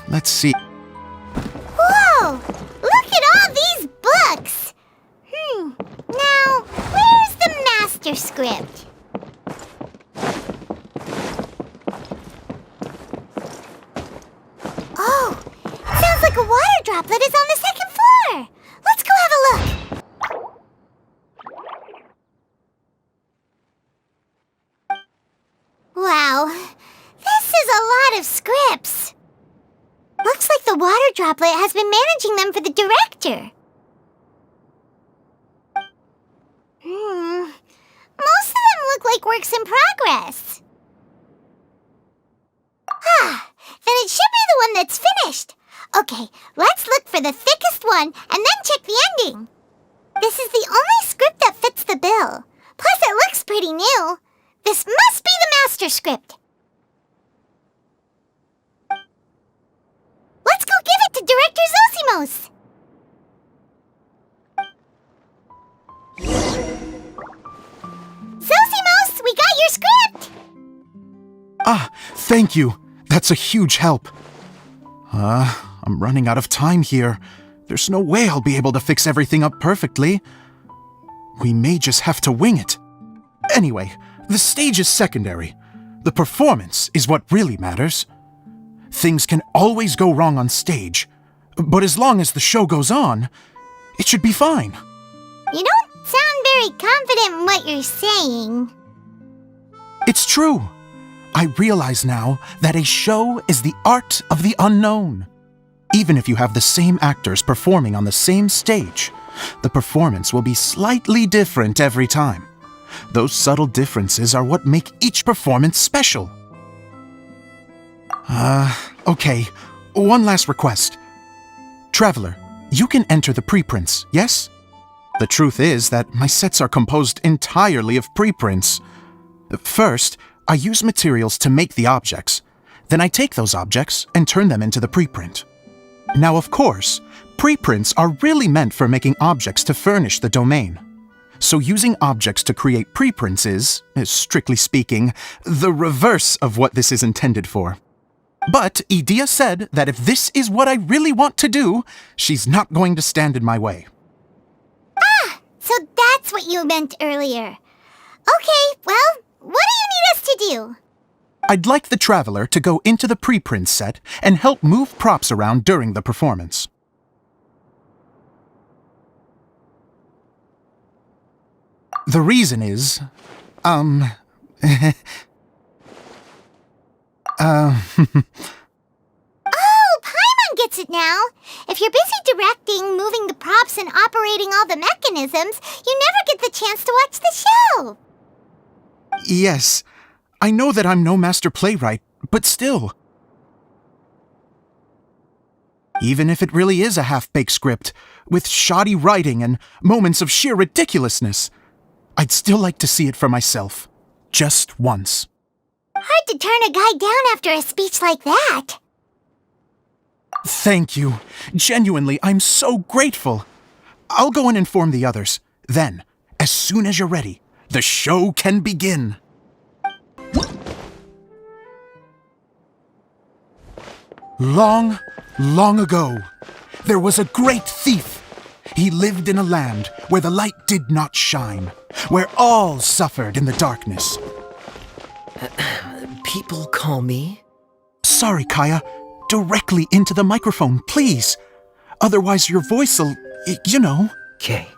Let's see. Whoa! Look at all these books! Now, where's the master script? Oh, sounds like a water droplet is on the 2nd floor! Let's go have a look! Wow, this is a lot of scripts. Looks like the water droplet has been managing them for the director. Most of them look like works in progress. Then it should be the one that's finished. Okay, let's look for the thickest one and then check the ending. This is the only script that fits the bill. Plus it looks pretty new. This must be the master script. Let's go give it to Director Zosimos! Zosimos, we got your script! Thank you. That's a huge help. I'm running out of time here. There's no way I'll be able to fix everything up perfectly. We may just have to wing it. Anyway, the stage is secondary. The performance is what really matters. Things can always go wrong on stage, but as long as the show goes on, it should be fine. You don't sound very confident in what you're saying. It's true. I realize now that a show is the art of the unknown. Even if you have the same actors performing on the same stage, the performance will be slightly different every time. Those subtle differences are what make each performance special. Okay. One last request. Traveler, you can enter the preprints, yes? The truth is that my sets are composed entirely of preprints. First, I use materials to make the objects. Then I take those objects and turn them into the preprint. Now, of course, preprints are really meant for making objects to furnish the domain. So using objects to create preprints is, strictly speaking, the reverse of what this is intended for. But Idiya said that if this is what I really want to do, she's not going to stand in my way. So that's what you meant earlier. Okay, well, what do you need us to do? I'd like the Traveler to go into the preprint set and help move props around during the performance. The reason is, Oh, Paimon gets it now. If you're busy directing, moving the props, and operating all the mechanisms, you never get the chance to watch the show. Yes, I know that I'm no master playwright, but still. Even if it really is a half-baked script, with shoddy writing and moments of sheer ridiculousness, I'd still like to see it for myself, just once. Hard to turn a guy down after a speech like that. Thank you. Genuinely, I'm so grateful. I'll go and inform the others. Then, as soon as you're ready, the show can begin. Long, long ago, there was a great thief. He lived in a land where the light did not shine, where all suffered in the darkness. people call me? Sorry, Kaeya. Directly into the microphone, please. Otherwise your voice'll, you know. Okay.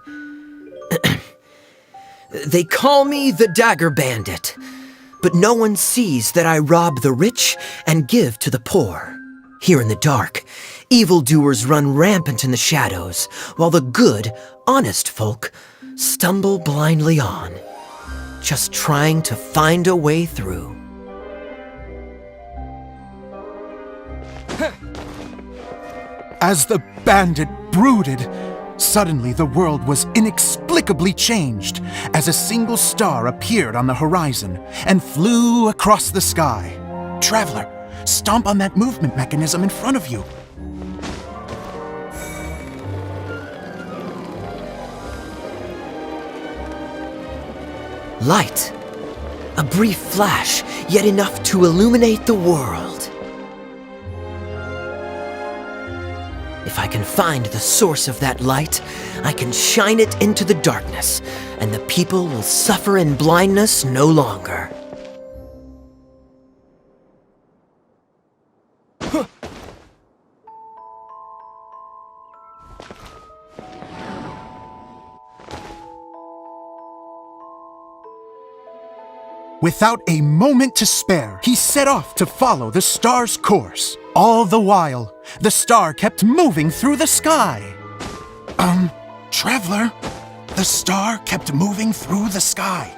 They call me the Dagger Bandit, but no one sees that I rob the rich and give to the poor. Here in the dark, evildoers run rampant in the shadows, while the good, honest folk stumble blindly on, just trying to find a way through. As the bandit brooded, suddenly the world was inexplicably changed as a single star appeared on the horizon and flew across the sky. Traveler, stomp on that movement mechanism in front of you. Light. A brief flash, yet enough to illuminate the world. If I can find the source of that light, I can shine it into the darkness, and the people will suffer in blindness no longer. Without a moment to spare, he set off to follow the star's course. All the while, the star kept moving through the sky. Traveler, the star kept moving through the sky.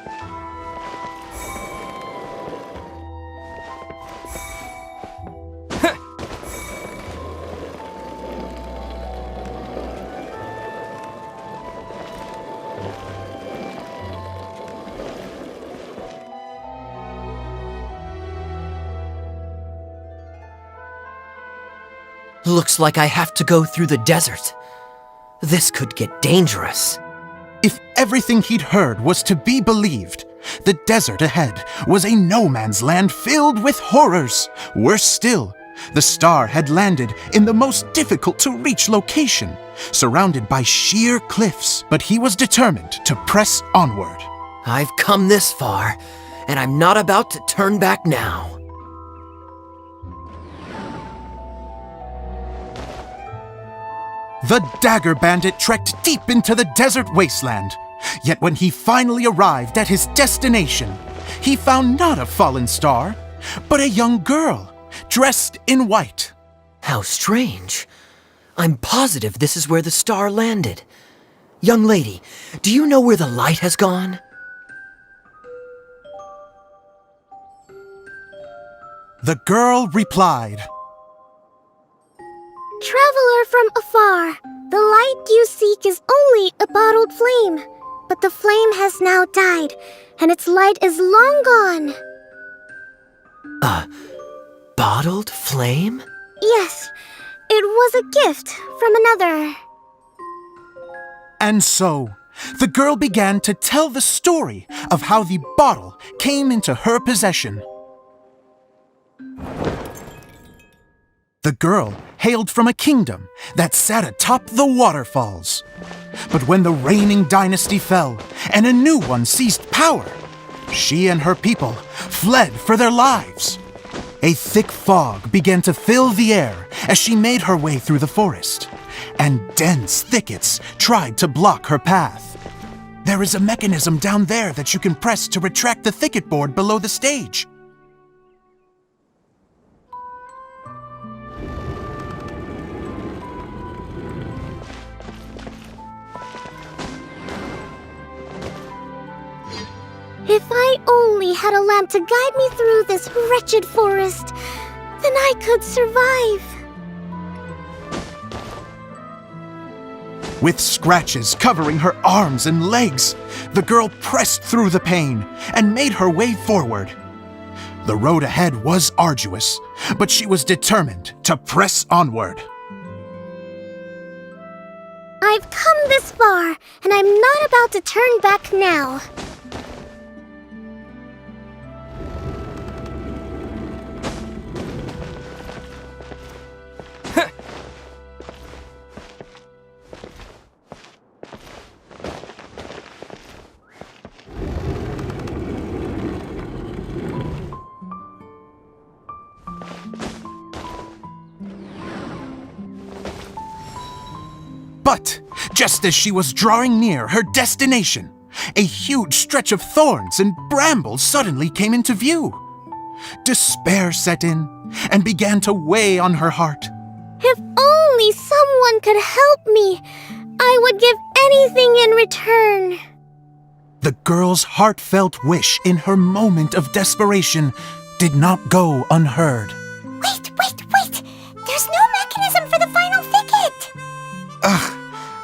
Looks like I have to go through the desert. This could get dangerous. If everything he'd heard was to be believed, the desert ahead was a no-man's land filled with horrors. Worse still, the star had landed in the most difficult-to-reach location, surrounded by sheer cliffs, but he was determined to press onward. I've come this far, and I'm not about to turn back now. The Dagger Bandit trekked deep into the desert wasteland. Yet when he finally arrived at his destination, he found not a fallen star, but a young girl, dressed in white. How strange. I'm positive this is where the star landed. Young lady, do you know where the light has gone? The girl replied, Traveler from afar, the light you seek is only a bottled flame. But the flame has now died, and its light is long gone. A bottled flame? Yes, it was a gift from another. And so, the girl began to tell the story of how the bottle came into her possession. The girl hailed from a kingdom that sat atop the waterfalls. But when the reigning dynasty fell and a new one seized power, she and her people fled for their lives. A thick fog began to fill the air as she made her way through the forest, and dense thickets tried to block her path. There is a mechanism down there that you can press to retract the thicket board below the stage. If I only had a lamp to guide me through this wretched forest, then I could survive. With scratches covering her arms and legs, the girl pressed through the pain and made her way forward. The road ahead was arduous, but she was determined to press onward. I've come this far, and I'm not about to turn back now. But just as she was drawing near her destination, a huge stretch of thorns and brambles suddenly came into view. Despair set in and began to weigh on her heart. If only someone could help me, I would give anything in return. The girl's heartfelt wish in her moment of desperation did not go unheard. Wait! There's no mechanism for the final thicket! Ugh,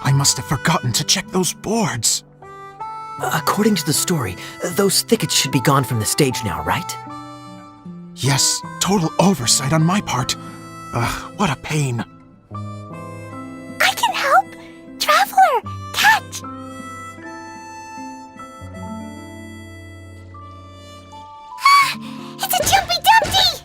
I must have forgotten to check those boards. According to the story, those thickets should be gone from the stage now, right? Yes, total oversight on my part. Ugh, what a pain. I can help! Traveler, catch! It's a Jumpy Dumpty!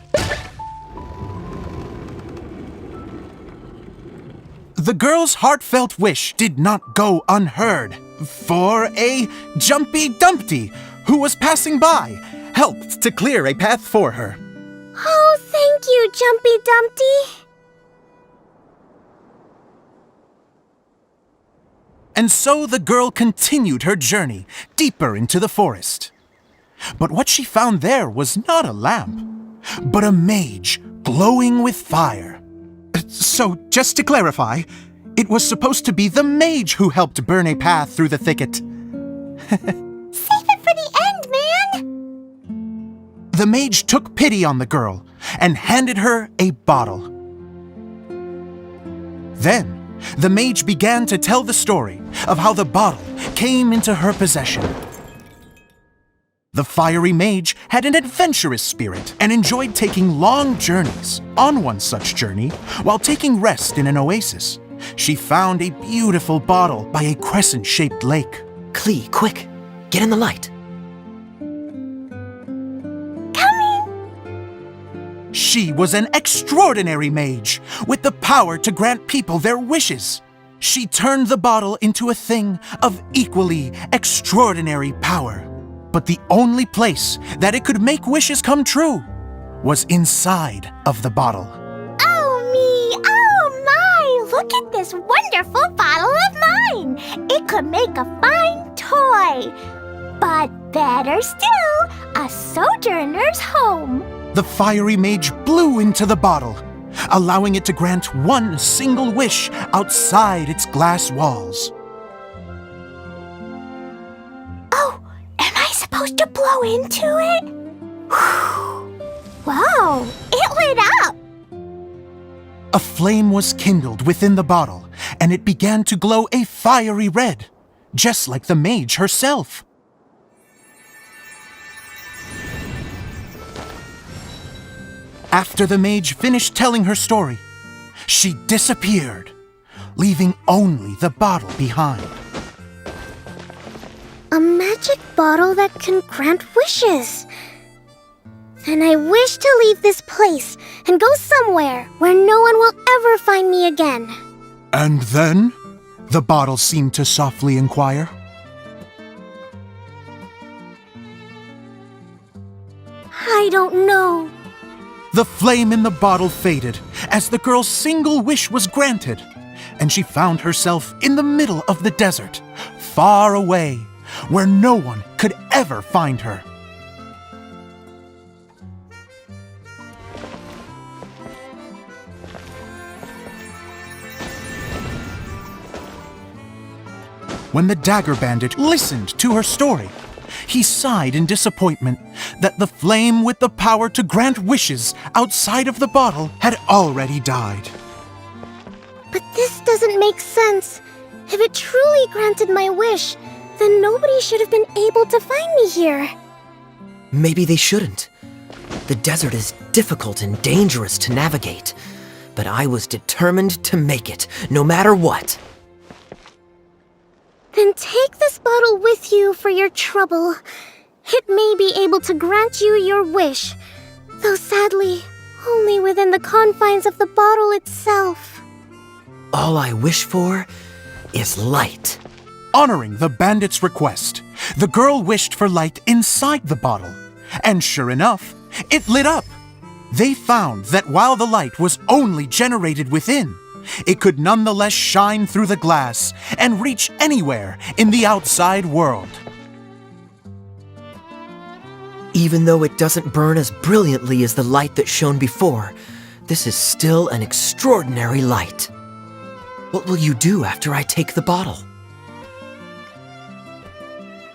The girl's heartfelt wish did not go unheard, for a Jumpy Dumpty, who was passing by, helped to clear a path for her. Oh, thank you, Jumpy Dumpty. And so the girl continued her journey deeper into the forest. But what she found there was not a lamp, but a mage glowing with fire. So, just to clarify, it was supposed to be the mage who helped burn a path through the thicket. Save it for the end, man! The mage took pity on the girl and handed her a bottle. Then, the mage began to tell the story of how the bottle came into her possession. The fiery mage had an adventurous spirit and enjoyed taking long journeys. On one such journey, while taking rest in an oasis, she found a beautiful bottle by a crescent-shaped lake. Klee, quick! Get in the light! She was an extraordinary mage, with the power to grant people their wishes. She turned the bottle into a thing of equally extraordinary power. But the only place that it could make wishes come true was inside of the bottle. Oh my! Look at this wonderful bottle of mine! It could make a fine toy! But better still, a sojourner's home! The fiery mage blew into the bottle, allowing it to grant one single wish outside its glass walls. Oh, am I supposed to blow into it? Whoa, it lit up! A flame was kindled within the bottle, and it began to glow a fiery red, just like the mage herself. After the mage finished telling her story, she disappeared, leaving only the bottle behind. A magic bottle that can grant wishes. Then I wish to leave this place and go somewhere where no one will ever find me again. And then? The bottle seemed to softly inquire. I don't know. The flame in the bottle faded as the girl's single wish was granted, and she found herself in the middle of the desert, far away, where no one could ever find her. When the dagger bandit listened to her story, he sighed in disappointment that the flame with the power to grant wishes outside of the bottle had already died. But this doesn't make sense. If it truly granted my wish, then nobody should have been able to find me here. Maybe they shouldn't. The desert is difficult and dangerous to navigate, but I was determined to make it, no matter what. Then take this bottle with you for your trouble. It may be able to grant you your wish, though sadly, only within the confines of the bottle itself. All I wish for is light. Honoring the bandit's request, the girl wished for light inside the bottle, and sure enough, it lit up. They found that while the light was only generated within, it could nonetheless shine through the glass and reach anywhere in the outside world. Even though it doesn't burn as brilliantly as the light that shone before, this is still an extraordinary light. What will you do after I take the bottle?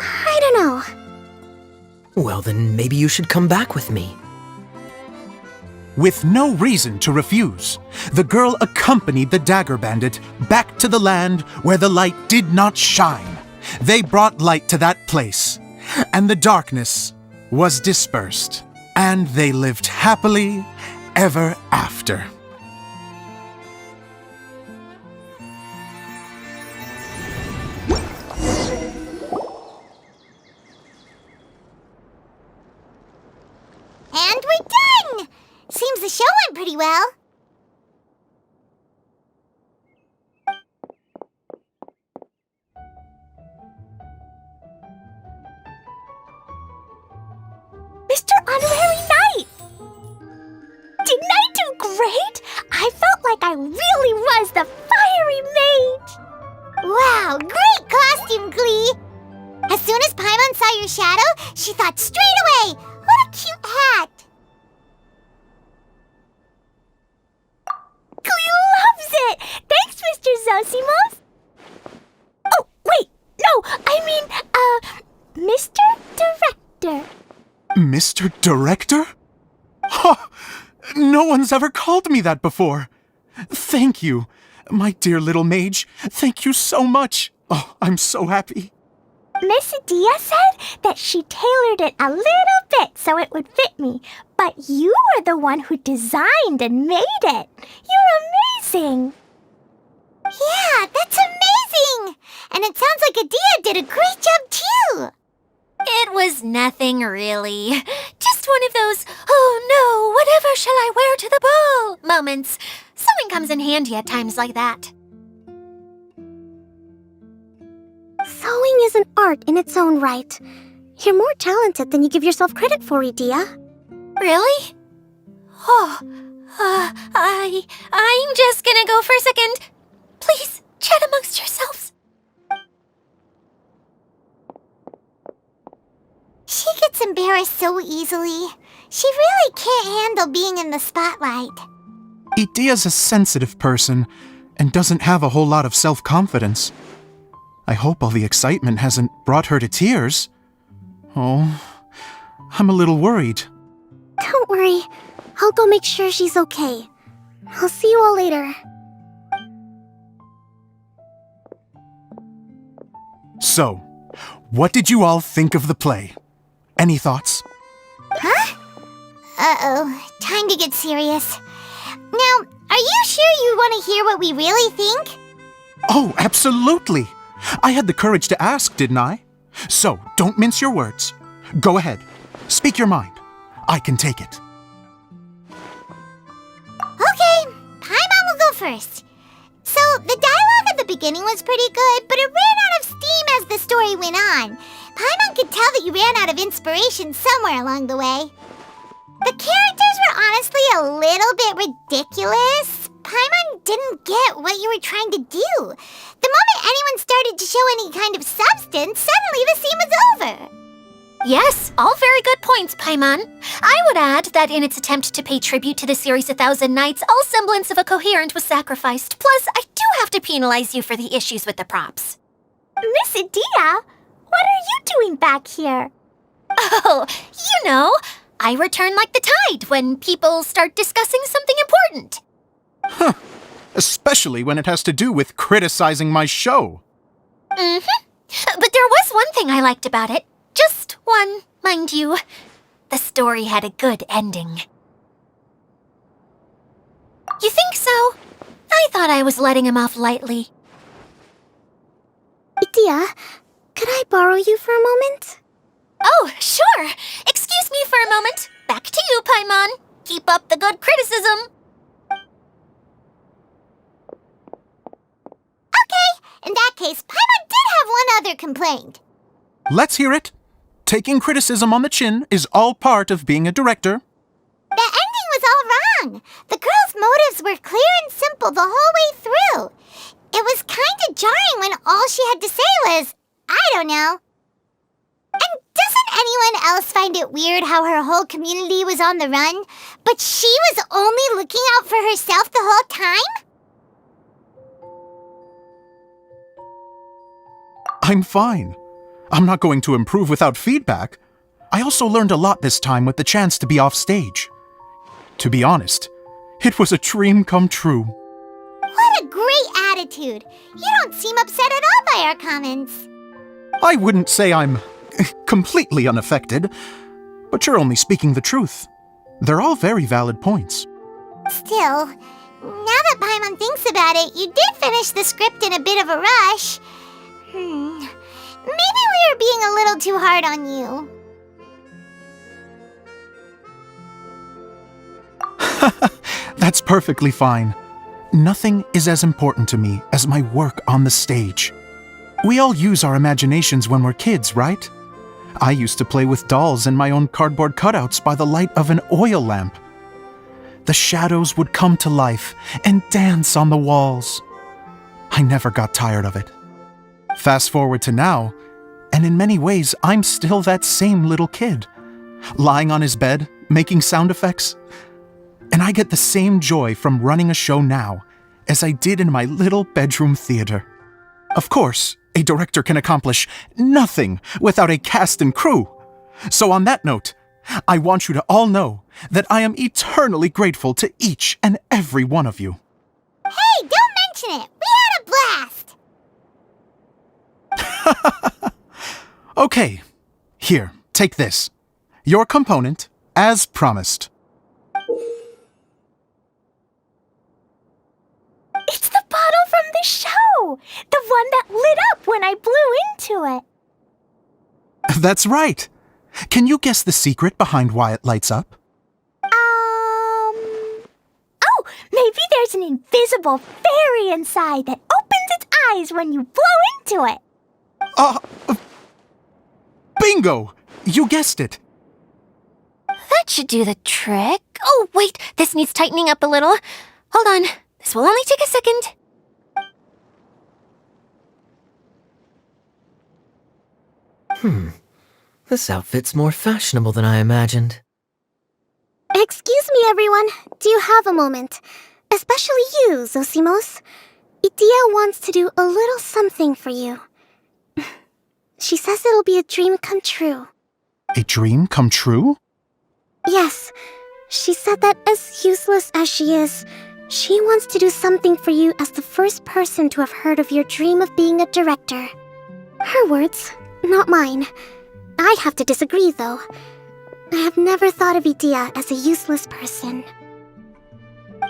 I don't know. Well, then maybe you should come back with me. With no reason to refuse, the girl accompanied the dagger bandit back to the land where the light did not shine. They brought light to that place, and the darkness was dispersed, and they lived happily ever after. And we're done! Seems the show went pretty well. Mr. Honorary Knight! Didn't I do great? I felt like I really was the fiery mage! Wow, great costume, Klee! As soon as Paimon saw your shadow, she thought straight away, what a cute hat! Klee loves it! Thanks, Mr. Zosimos! Oh, wait! No, I mean, Mr. Director. Mr. Director? Ha! No one's ever called me that before. Thank you, my dear little mage. Thank you so much. Oh, I'm so happy. Miss Idiya said that she tailored it a little bit so it would fit me, but you were the one who designed and made it. You're amazing. Yeah, that's amazing! And it sounds like Idiya did a great job too! It was nothing really. Just one of those, oh no, whatever shall I wear to the ball moments. Sewing comes in handy at times like that. Sewing is an art in its own right. You're more talented than you give yourself credit for, Idiya. Really? Oh, I'm just gonna go for a second. Please, chat amongst yourselves. She gets embarrassed so easily. She really can't handle being in the spotlight. Idiya's a sensitive person and doesn't have a whole lot of self-confidence. I hope all the excitement hasn't brought her to tears. Oh, I'm a little worried. Don't worry. I'll go make sure she's okay. I'll see you all later. So, what did you all think of the play? Any thoughts? Huh? Uh-oh, time to get serious. Now, are you sure you want to hear what we really think? Oh, absolutely! I had the courage to ask, didn't I? So, don't mince your words. Go ahead. Speak your mind. I can take it. Okay, Paimon will go first. So, the dialogue at the beginning was pretty good, but it ran out of steam as the story went on. Paimon could tell that you ran out of inspiration somewhere along the way. The characters were honestly a little bit ridiculous. Paimon didn't get what you were trying to do. The moment anyone started to show any kind of substance, suddenly the scene was over. Yes, all very good points, Paimon. I would add that in its attempt to pay tribute to the series 1,000 Nights, all semblance of a coherent was sacrificed. Plus, I do have to penalize you for the issues with the props. Miss Idiya, what are you doing back here? Oh, you know, I return like the tide when people start discussing something important. Huh. Especially when it has to do with criticizing my show. Mm-hmm. But there was one thing I liked about it. Just one, mind you. The story had a good ending. You think so? I thought I was letting him off lightly. Idiya, could I borrow you for a moment? Oh, sure. Excuse me for a moment. Back to you, Paimon. Keep up the good criticism. Okay, in that case, Paimon did have one other complaint. Let's hear it. Taking criticism on the chin is all part of being a director. The ending was all wrong. The girls motives were clear and simple the whole way through. It was kinda jarring when all she had to say was, I don't know. And doesn't anyone else find it weird how her whole community was on the run, but she was only looking out for herself the whole time? I'm fine. I'm not going to improve without feedback. I also learned a lot this time with the chance to be off stage. To be honest, it was a dream come true. What a great attitude. You don't seem upset at all by our comments. I wouldn't say I'm completely unaffected, but you're only speaking the truth. They're all very valid points. Still, now that Paimon thinks about it, you did finish the script in a bit of a rush. Maybe we were being a little too hard on you. That's perfectly fine. Nothing is as important to me as my work on the stage. We all use our imaginations when we're kids, right? I used to play with dolls and my own cardboard cutouts by the light of an oil lamp. The shadows would come to life and dance on the walls. I never got tired of it. Fast forward to now, and in many ways, I'm still that same little kid, lying on his bed, making sound effects. And I get the same joy from running a show now as I did in my little bedroom theater. Of course, a director can accomplish nothing without a cast and crew. So on that note, I want you to all know that I am eternally grateful to each and every one of you. Hey, don't mention it. We had a blast. Okay, here, take this. Your component, as promised. It's the bottle from the show! The one that lit up when I blew into it. That's right. Can you guess the secret behind why it lights up? Oh, maybe there's an invisible fairy inside that opens its eyes when you blow into it. Bingo! You guessed it. That should do the trick. Oh, wait, this needs tightening up a little. Hold on, this will only take a second. This outfit's more fashionable than I imagined. Excuse me, everyone. Do you have a moment? Especially you, Zosimos. Idiya wants to do a little something for you. She says it'll be a dream come true. A dream come true? Yes. She said that as useless as she is, she wants to do something for you as the first person to have heard of your dream of being a director. Her words, not mine. I have to disagree, though. I have never thought of Idiya as a useless person.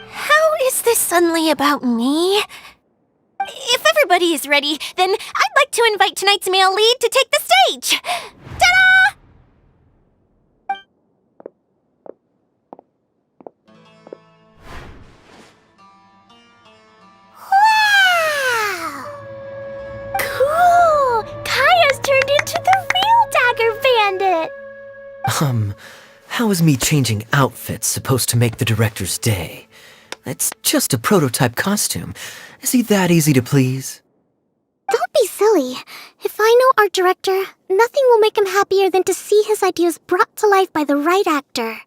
How is this suddenly about me? If everybody is ready, then I'd like to invite tonight's male lead to take the stage! Ta-da! Wow! Cool! Kaeya's turned into the real Dagger Bandit! How is me changing outfits supposed to make the director's day? It's just a prototype costume. Is he that easy to please? Don't be silly. If I know our director, nothing will make him happier than to see his ideas brought to life by the right actor.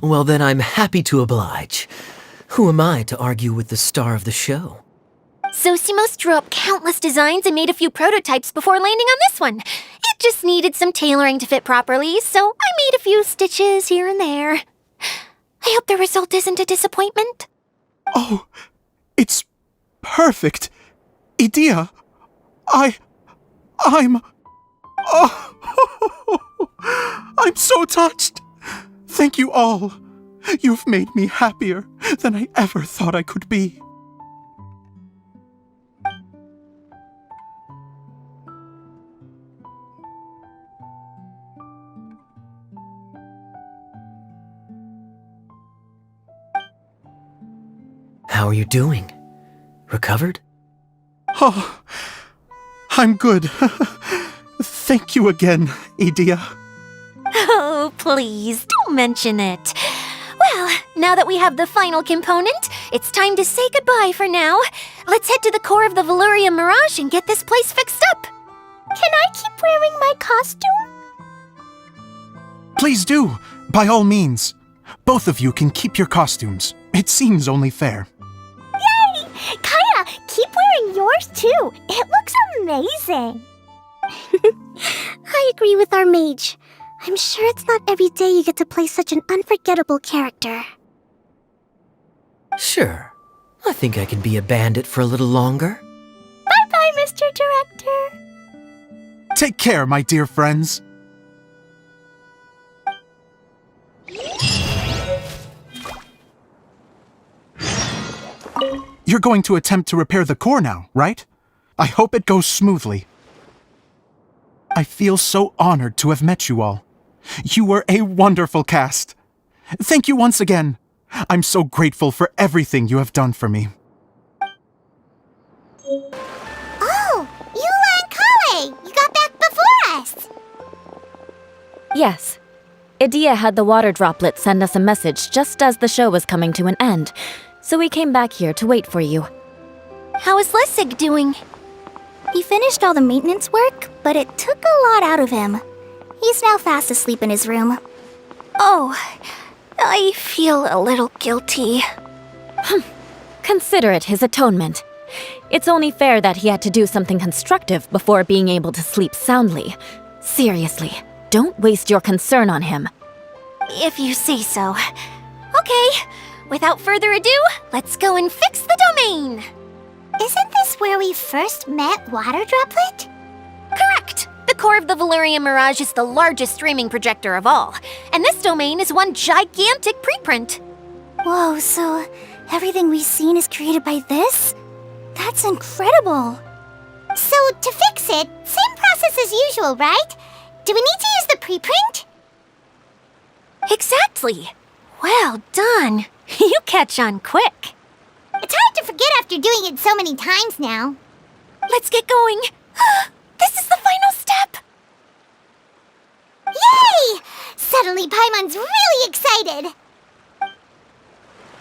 Well, then I'm happy to oblige. Who am I to argue with the star of the show? Zosimos drew up countless designs and made a few prototypes before landing on this one. It just needed some tailoring to fit properly, so I made a few stitches here and there. I hope the result isn't a disappointment. Oh, it's perfect. Idiya, I'm... Oh, I'm so touched. Thank you all. You've made me happier than I ever thought I could be. How are you doing? Recovered? Oh, I'm good. Thank you again, Idiya. Oh, please, don't mention it. Now that we have the final component, it's time to say goodbye for now. Let's head to the core of the Veluria Mirage and get this place fixed up. Can I keep wearing my costume? Please do, by all means. Both of you can keep your costumes. It seems only fair. Yay! Kaeya, keep wearing yours too. It looks amazing. I agree with our mage. I'm sure it's not every day you get to play such an unforgettable character. Sure. I think I can be a bandit for a little longer. Bye-bye, Mr. Director. Take care, my dear friends. You're going to attempt to repair the core now, right? I hope it goes smoothly. I feel so honored to have met you all. You were a wonderful cast. Thank you once again. I'm so grateful for everything you have done for me. Oh, Eula and Collei! You got back before us! Yes. Idiya had the water droplet send us a message just as the show was coming to an end, so we came back here to wait for you. How is Lessig doing? He finished all the maintenance work, but it took a lot out of him. He's now fast asleep in his room. Oh, I feel a little guilty. Consider it his atonement. It's only fair that he had to do something constructive before being able to sleep soundly. Seriously, don't waste your concern on him. If you say so. Okay, without further ado, let's go and fix the domain! Isn't this where we first met Water Droplet? Correct! The core of the Veluria Mirage is the largest streaming projector of all, and this domain is one gigantic preprint. Whoa, so everything we've seen is created by this? That's incredible! So, to fix it, same process as usual, right? Do we need to use the preprint? Exactly! Well done! You catch on quick! It's hard to forget after doing it so many times now. Let's get going! This is the final step! Yay! Suddenly Paimon's really excited!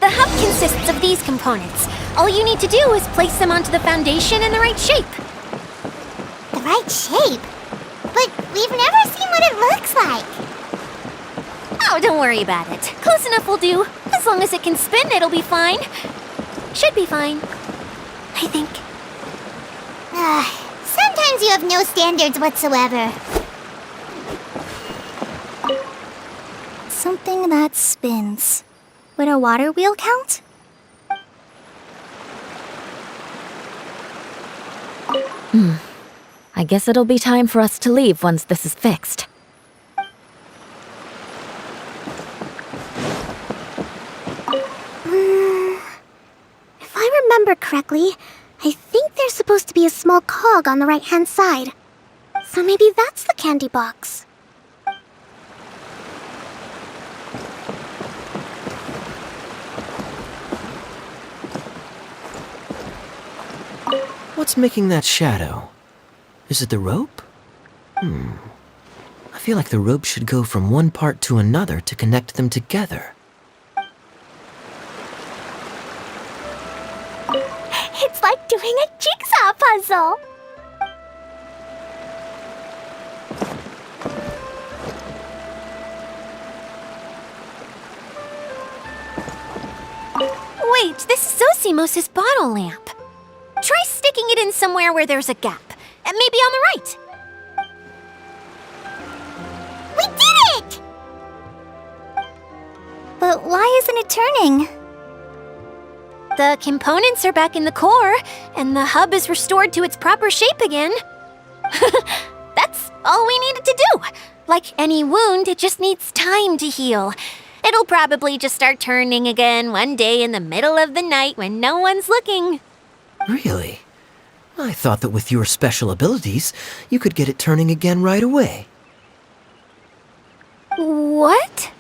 The hub consists of these components. All you need to do is place them onto the foundation in the right shape. The right shape? But we've never seen what it looks like. Oh, don't worry about it. Close enough will do. As long as it can spin, it'll be fine. Should be fine. I think. Sometimes you have no standards whatsoever. Something that spins. Would a water wheel count? I guess it'll be time for us to leave once this is fixed. If I remember correctly, I think there's supposed to be a small cog on the right-hand side. So maybe that's the candy box. What's making that shadow? Is it the rope? I feel like the rope should go from one part to another to connect them together. It's like doing a jigsaw puzzle. Wait, this is Zosimos' bottle lamp. Try sticking it in somewhere where there's a gap. And maybe on the right. We did it! But why isn't it turning? The components are back in the core, and the hub is restored to its proper shape again. That's all we needed to do. Like any wound, it just needs time to heal. It'll probably just start turning again one day in the middle of the night when no one's looking. Really? I thought that with your special abilities, you could get it turning again right away. What?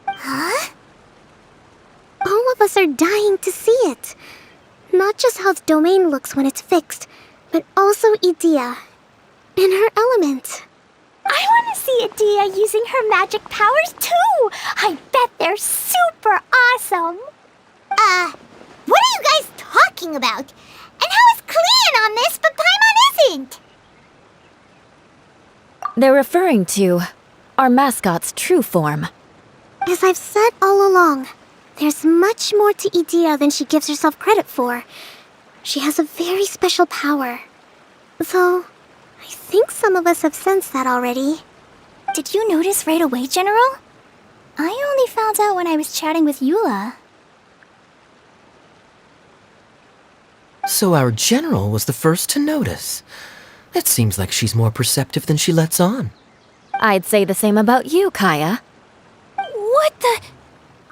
Huh? All of us are dying to see it. Not just how the domain looks when it's fixed, but also Idiya. In her element. I want to see Idiya using her magic powers too! I bet they're super awesome! What are you guys talking about? And how is Klee on this, but Paimon isn't? They're referring to our mascot's true form. As I've said all along, there's much more to Idiya than she gives herself credit for. She has a very special power. Though, I think some of us have sensed that already. Did you notice right away, General? I only found out when I was chatting with Eula. So our general was the first to notice. It seems like she's more perceptive than she lets on. I'd say the same about you, Kaeya. What the?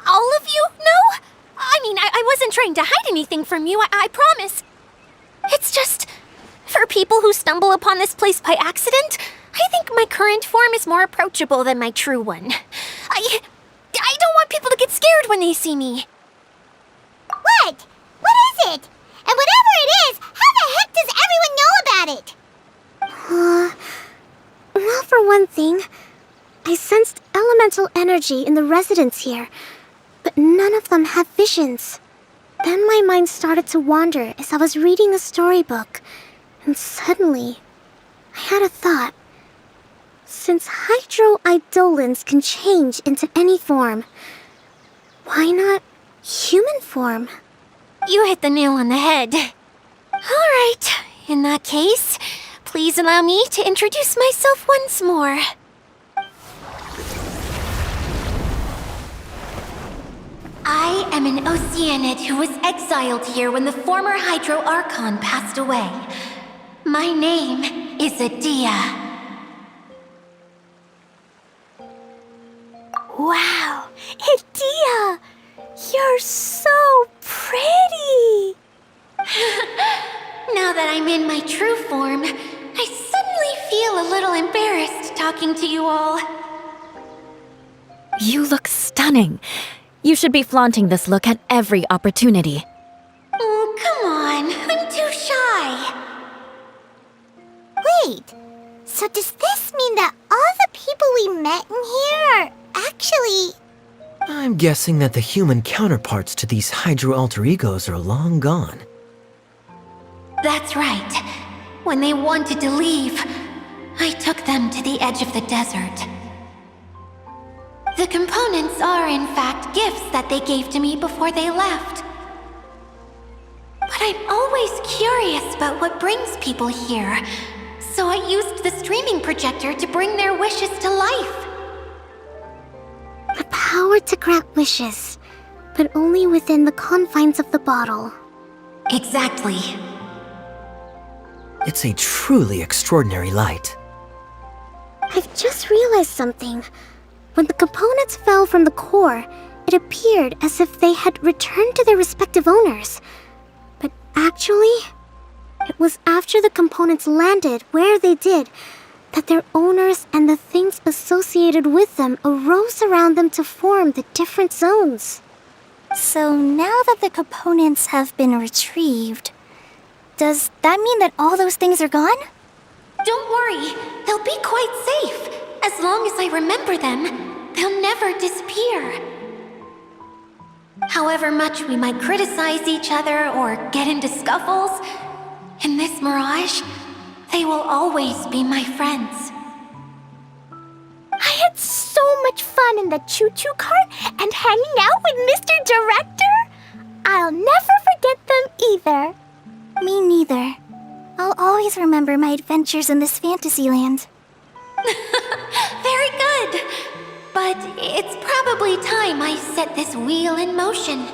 All of you? No? I mean, I wasn't trying to hide anything from you, I promise. It's just, for people who stumble upon this place by accident, I think my current form is more approachable than my true one. I don't want people to get scared when they see me. What? What is it? And whatever it is, how the heck does everyone know about it? Well, for one thing, I sensed elemental energy in the residents here, but none of them have visions. Then my mind started to wander as I was reading a storybook, and suddenly, I had a thought. Since hydro-eidolons can change into any form, why not human form? You hit the nail on the head. All right, in that case, please allow me to introduce myself once more. I am an Oceanid who was exiled here when the former Hydro Archon passed away. My name is Idiya. Wow, Idiya! You're so pretty! Now that I'm in my true form, I suddenly feel a little embarrassed talking to you all. You look stunning. You should be flaunting this look at every opportunity. Oh, come on, I'm too shy. Wait, so does this mean that all the people we met in here are actually... I'm guessing that the human counterparts to these hydro alter egos are long gone. That's right. When they wanted to leave, I took them to the edge of the desert. The components are, in fact, gifts that they gave to me before they left. But I'm always curious about what brings people here, so I used the streaming projector to bring their wishes to life. The power to grant wishes, but only within the confines of the bottle. Exactly. It's a truly extraordinary light. I've just realized something. When the components fell from the core, it appeared as if they had returned to their respective owners. But actually, it was after the components landed where they did that their owners and the things associated with them arose around them to form the different zones. So now that the components have been retrieved, does that mean that all those things are gone? Don't worry, they'll be quite safe. As long as I remember them, they'll never disappear. However much we might criticize each other or get into scuffles, in this mirage, they will always be my friends. I had so much fun in the choo-choo cart and hanging out with Mr. Director. I'll never forget them either. Me neither. I'll always remember my adventures in this fantasy land. Very good. But it's probably time I set this wheel in motion.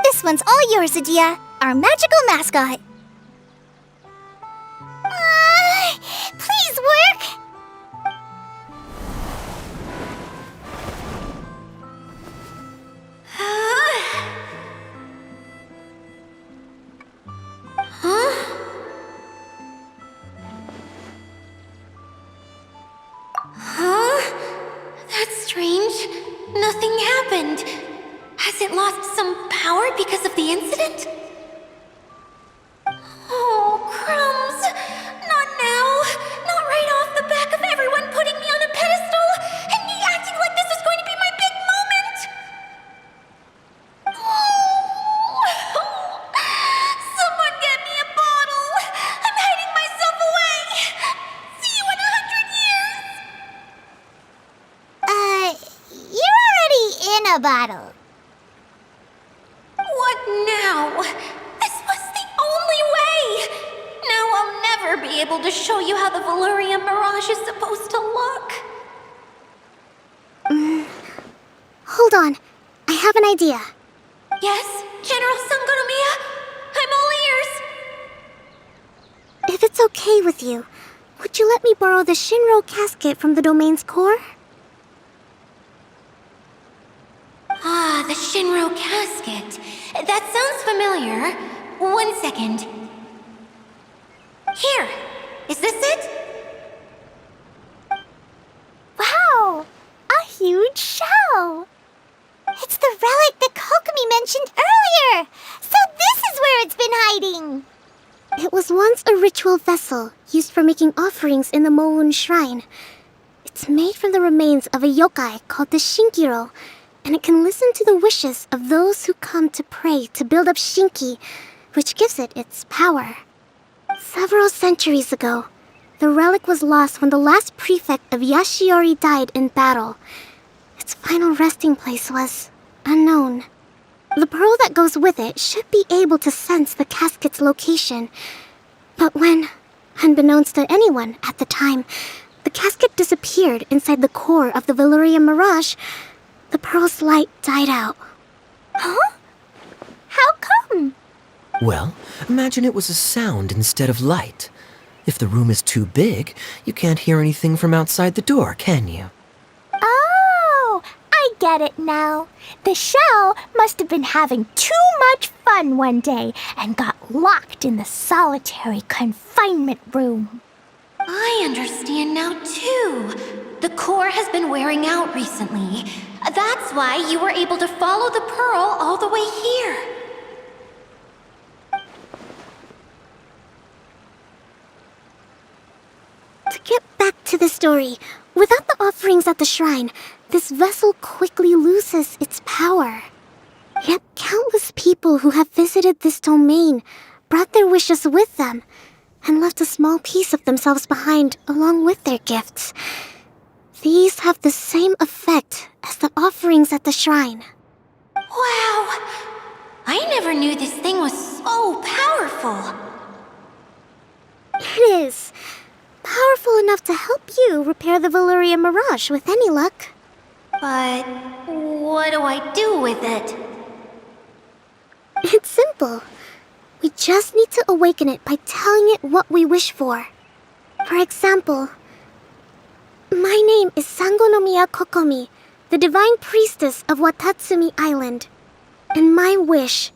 This one's all yours, Idiya, our magical mascot. Please work! That's strange. Nothing happened. Has it lost some power because of the incident? Oh, crumbs! Not now! Not right off the bat! Kaeya bottle. What now? This was the only way! Now I'll never be able to show you how the Velourian Mirage is supposed to look. Hold on. I have an idea. Yes, General Sangonomiya? I'm all ears! If it's okay with you, would you let me borrow the Shinro casket from the domain's core? Ah, the Shinro casket. That sounds familiar. 1 second. Here! Is this it? Wow! A huge shell! It's the relic that Kokomi mentioned earlier! So this is where it's been hiding! It was once a ritual vessel used for making offerings in the Moon Shrine. It's made from the remains of a yokai called the Shinkiro, and it can listen to the wishes of those who come to pray to build up Shinki, which gives it its power. Several centuries ago, the relic was lost when the last prefect of Yashiori died in battle. Its final resting place was unknown. The pearl that goes with it should be able to sense the casket's location. But when, unbeknownst to anyone at the time, the casket disappeared inside the core of the Velourian Mirage, the pearl's light died out. Huh? How come? Well, imagine it was a sound instead of light. If the room is too big, you can't hear anything from outside the door, can you? Oh, I get it now. The shell must have been having too much fun one day and got locked in the solitary confinement room. I understand now, too. The core has been wearing out recently. That's why you were able to follow the pearl all the way here. To get back to the story, without the offerings at the shrine, this vessel quickly loses its power. Yet countless people who have visited this domain brought their wishes with them and left a small piece of themselves behind along with their gifts. These have the same effect as the offerings at the shrine. Wow! I never knew this thing was so powerful. It is. Powerful enough to help you repair the Velourian Mirage with any luck. But what do I do with it? It's simple. We just need to awaken it by telling it what we wish for. For example, my name is Sangonomiya Kokomi, the divine priestess of Watatsumi Island. And my wish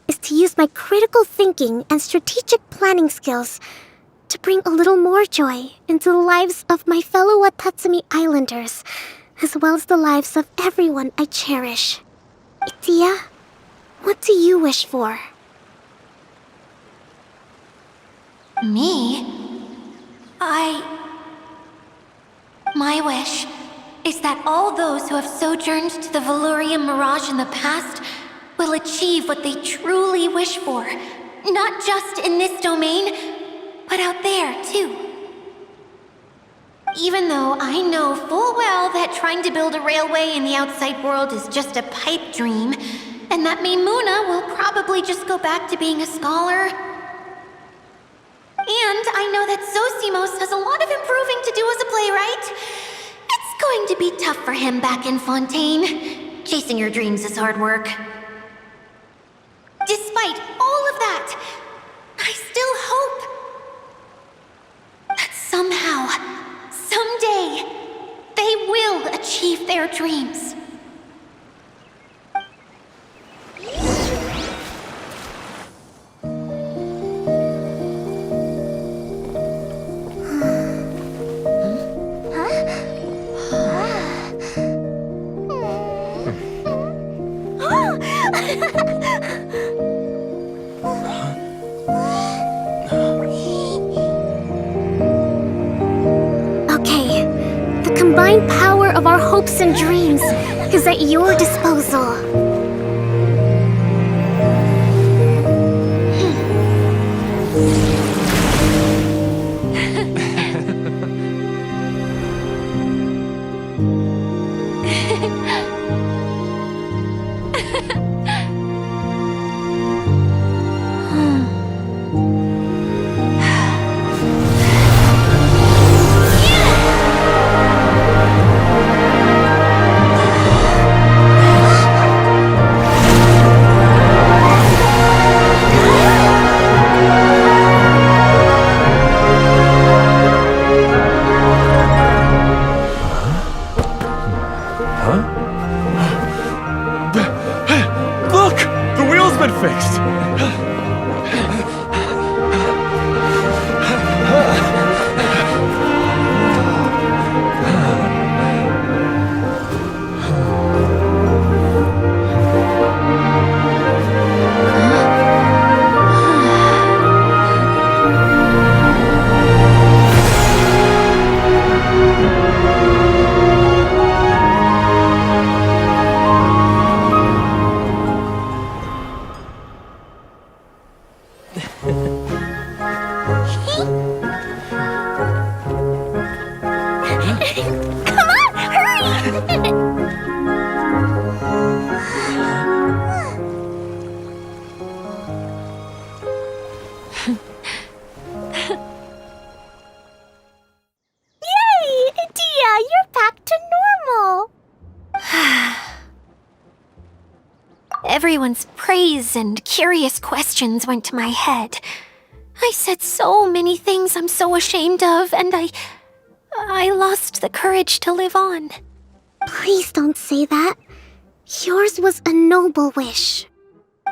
is to use my critical thinking and strategic planning skills to bring a little more joy into the lives of my fellow Watatsumi Islanders, as well as the lives of everyone I cherish. Idiya, what do you wish for? Me? My wish is that all those who have sojourned to the Velourian Mirage in the past will achieve what they truly wish for. Not just in this domain, but out there, too. Even though I know full well that trying to build a railway in the outside world is just a pipe dream, and that Maimuna will probably just go back to being a scholar. And I know that Zosimos has a lot of improving to do as a playwright. It's going to be tough for him back in Fontaine. Chasing your dreams is hard work. Despite all of that, I still hope that somehow, someday, they will achieve their dreams. Okay, the combined power of our hopes and dreams is at your disposal. Come on, hurry! Yay! Idiya, you're back to normal! Everyone's praise and curious questions went to my head. I said so many things I'm so ashamed of, and I lost the courage to live on. Please don't say that. Yours was a noble wish.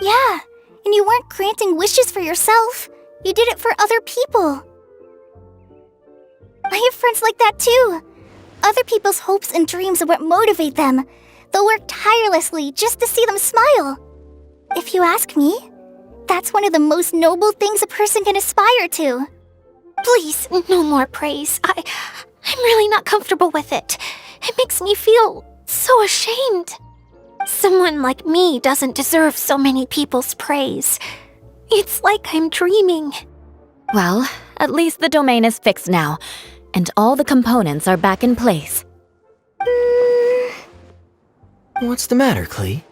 Yeah, and you weren't granting wishes for yourself. You did it for other people. I have friends like that too. Other people's hopes and dreams are what motivate them. They'll work tirelessly just to see them smile. If you ask me, that's one of the most noble things a person can aspire to. Please, no more praise. I'm really not comfortable with it. It makes me feel so ashamed. Someone like me doesn't deserve so many people's praise. It's like I'm dreaming. Well, at least the domain is fixed now, and all the components are back in place. What's the matter, Klee?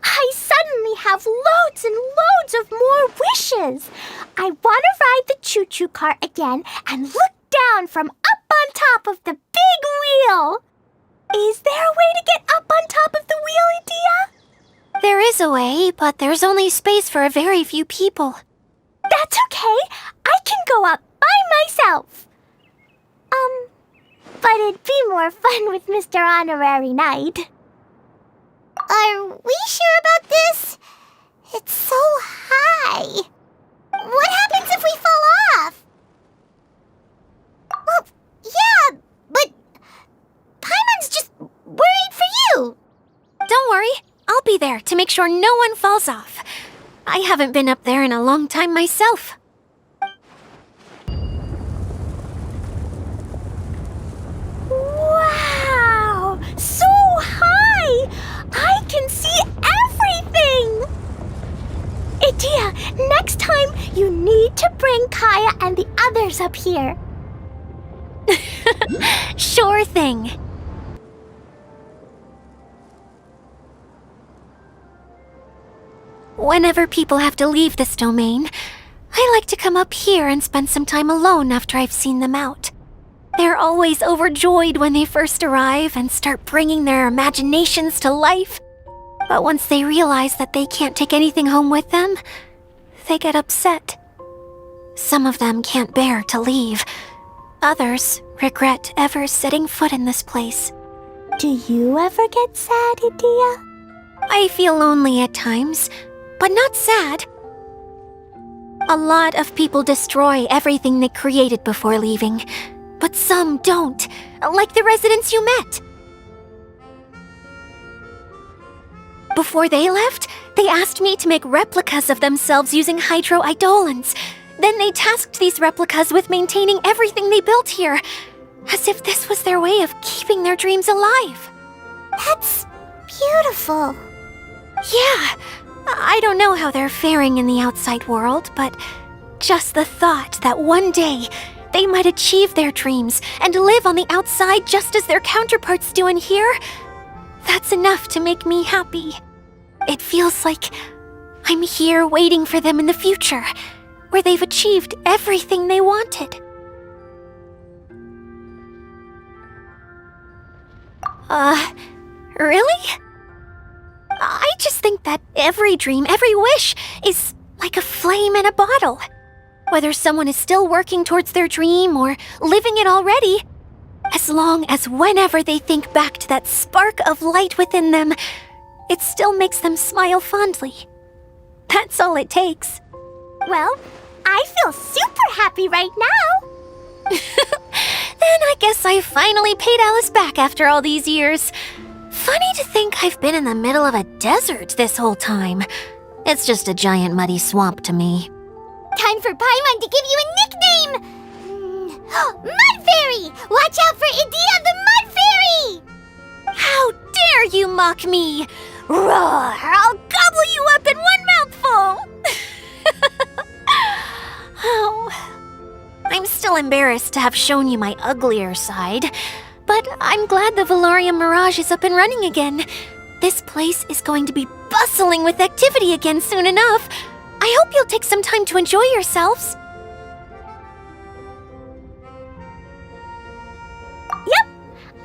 I suddenly have loads and loads of more wishes. I want to ride the choo-choo cart again and look down from up on top of the big wheel. Is there a way to get up on top of the wheel, Idiya? There is a way, but there's only space for a very few people. That's okay. I can go up by myself. But it'd be more fun with Mr. Honorary Knight. Are we sure about this? It's so high. What happens if we fall off? Well, yeah, but Paimon's just worried for you. Don't worry, I'll be there to make sure no one falls off. I haven't been up there in a long time myself. Wow! So high! I can see everything! Idiya, next time you need to bring Kaeya and the others up here. Sure thing. Whenever people have to leave this domain, I like to come up here and spend some time alone after I've seen them out. They're always overjoyed when they first arrive and start bringing their imaginations to life. But once they realize that they can't take anything home with them, they get upset. Some of them can't bear to leave. Others regret ever setting foot in this place. Do you ever get sad, Idiya? I feel lonely at times, but not sad. A lot of people destroy everything they created before leaving, but some don't, like the residents you met. Before they left, they asked me to make replicas of themselves using hydro-eidolons. Then they tasked these replicas with maintaining everything they built here, as if this was their way of keeping their dreams alive. That's beautiful. Yeah, I don't know how they're faring in the outside world, but just the thought that one day they might achieve their dreams and live on the outside just as their counterparts do in here, that's enough to make me happy. It feels like I'm here waiting for them in the future, where they've achieved everything they wanted. Really? I just think that every dream, every wish, is like a flame in a bottle. Whether someone is still working towards their dream or living it already, as long as whenever they think back to that spark of light within them, it still makes them smile fondly. That's all it takes. Well, I feel super happy right now. Then I guess I finally paid Alice back after all these years. Funny to think I've been in the middle of a desert this whole time. It's just a giant muddy swamp to me. Time for Paimon to give you a nickname! Mud Fairy! Watch out for Idiya the Mud Fairy! How dare you mock me! Roar! I'll gobble you up in one mouthful! little embarrassed to have shown you my uglier side, but I'm glad the Valorium Mirage is up and running again. This place is going to be bustling with activity again soon enough. I hope you'll take some time to enjoy yourselves. Yep,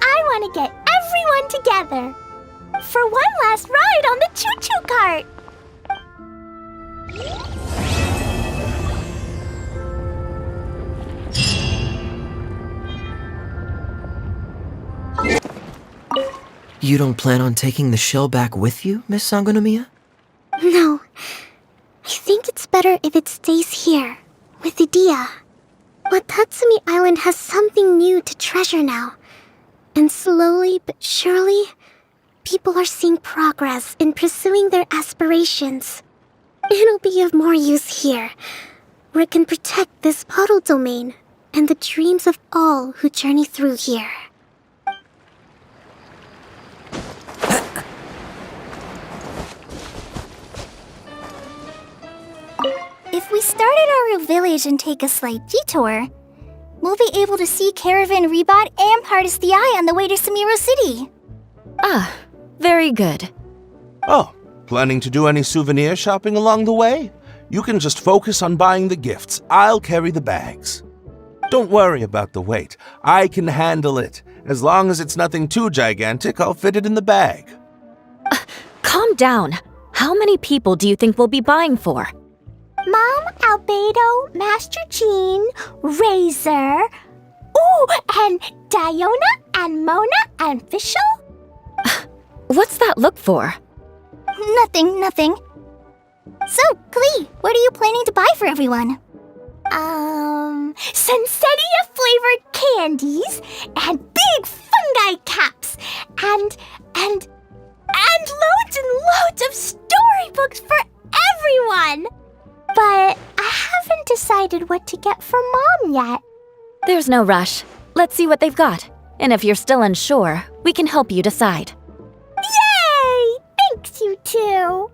I want to get everyone together for one last ride on the choo-choo cart. You don't plan on taking the shell back with you, Miss Sangonomiya? No, I think it's better if it stays here, with Idiya. Watatsumi Island has something new to treasure now. And slowly but surely, people are seeing progress in pursuing their aspirations. It'll be of more use here, where it can protect this puddle domain and the dreams of all who journey through here. If we start at our village and take a slight detour, we'll be able to see Caravan Rebot and Partis the Eye on the way to Samiro City. Ah, very good. Oh, planning to do any souvenir shopping along the way? You can just focus on buying the gifts. I'll carry the bags. Don't worry about the weight. I can handle it. As long as it's nothing too gigantic, I'll fit it in the bag. Calm down. How many people do you think we'll be buying for? Mom, Albedo, Master Jean, Razor, ooh, and Diona, and Mona, and Fischl? What's that look for? Nothing. So, Klee, what are you planning to buy for everyone? Sensetia-flavored candies, and big fungi caps, and loads and loads of storybooks for everyone! But I haven't decided what to get for Mom yet. There's no rush. Let's see what they've got. And if you're still unsure, we can help you decide. Yay! Thanks, you two!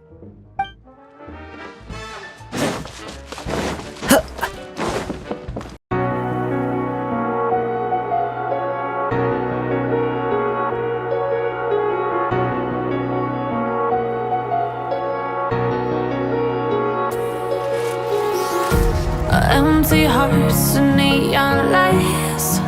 Empty hearts and neon lights.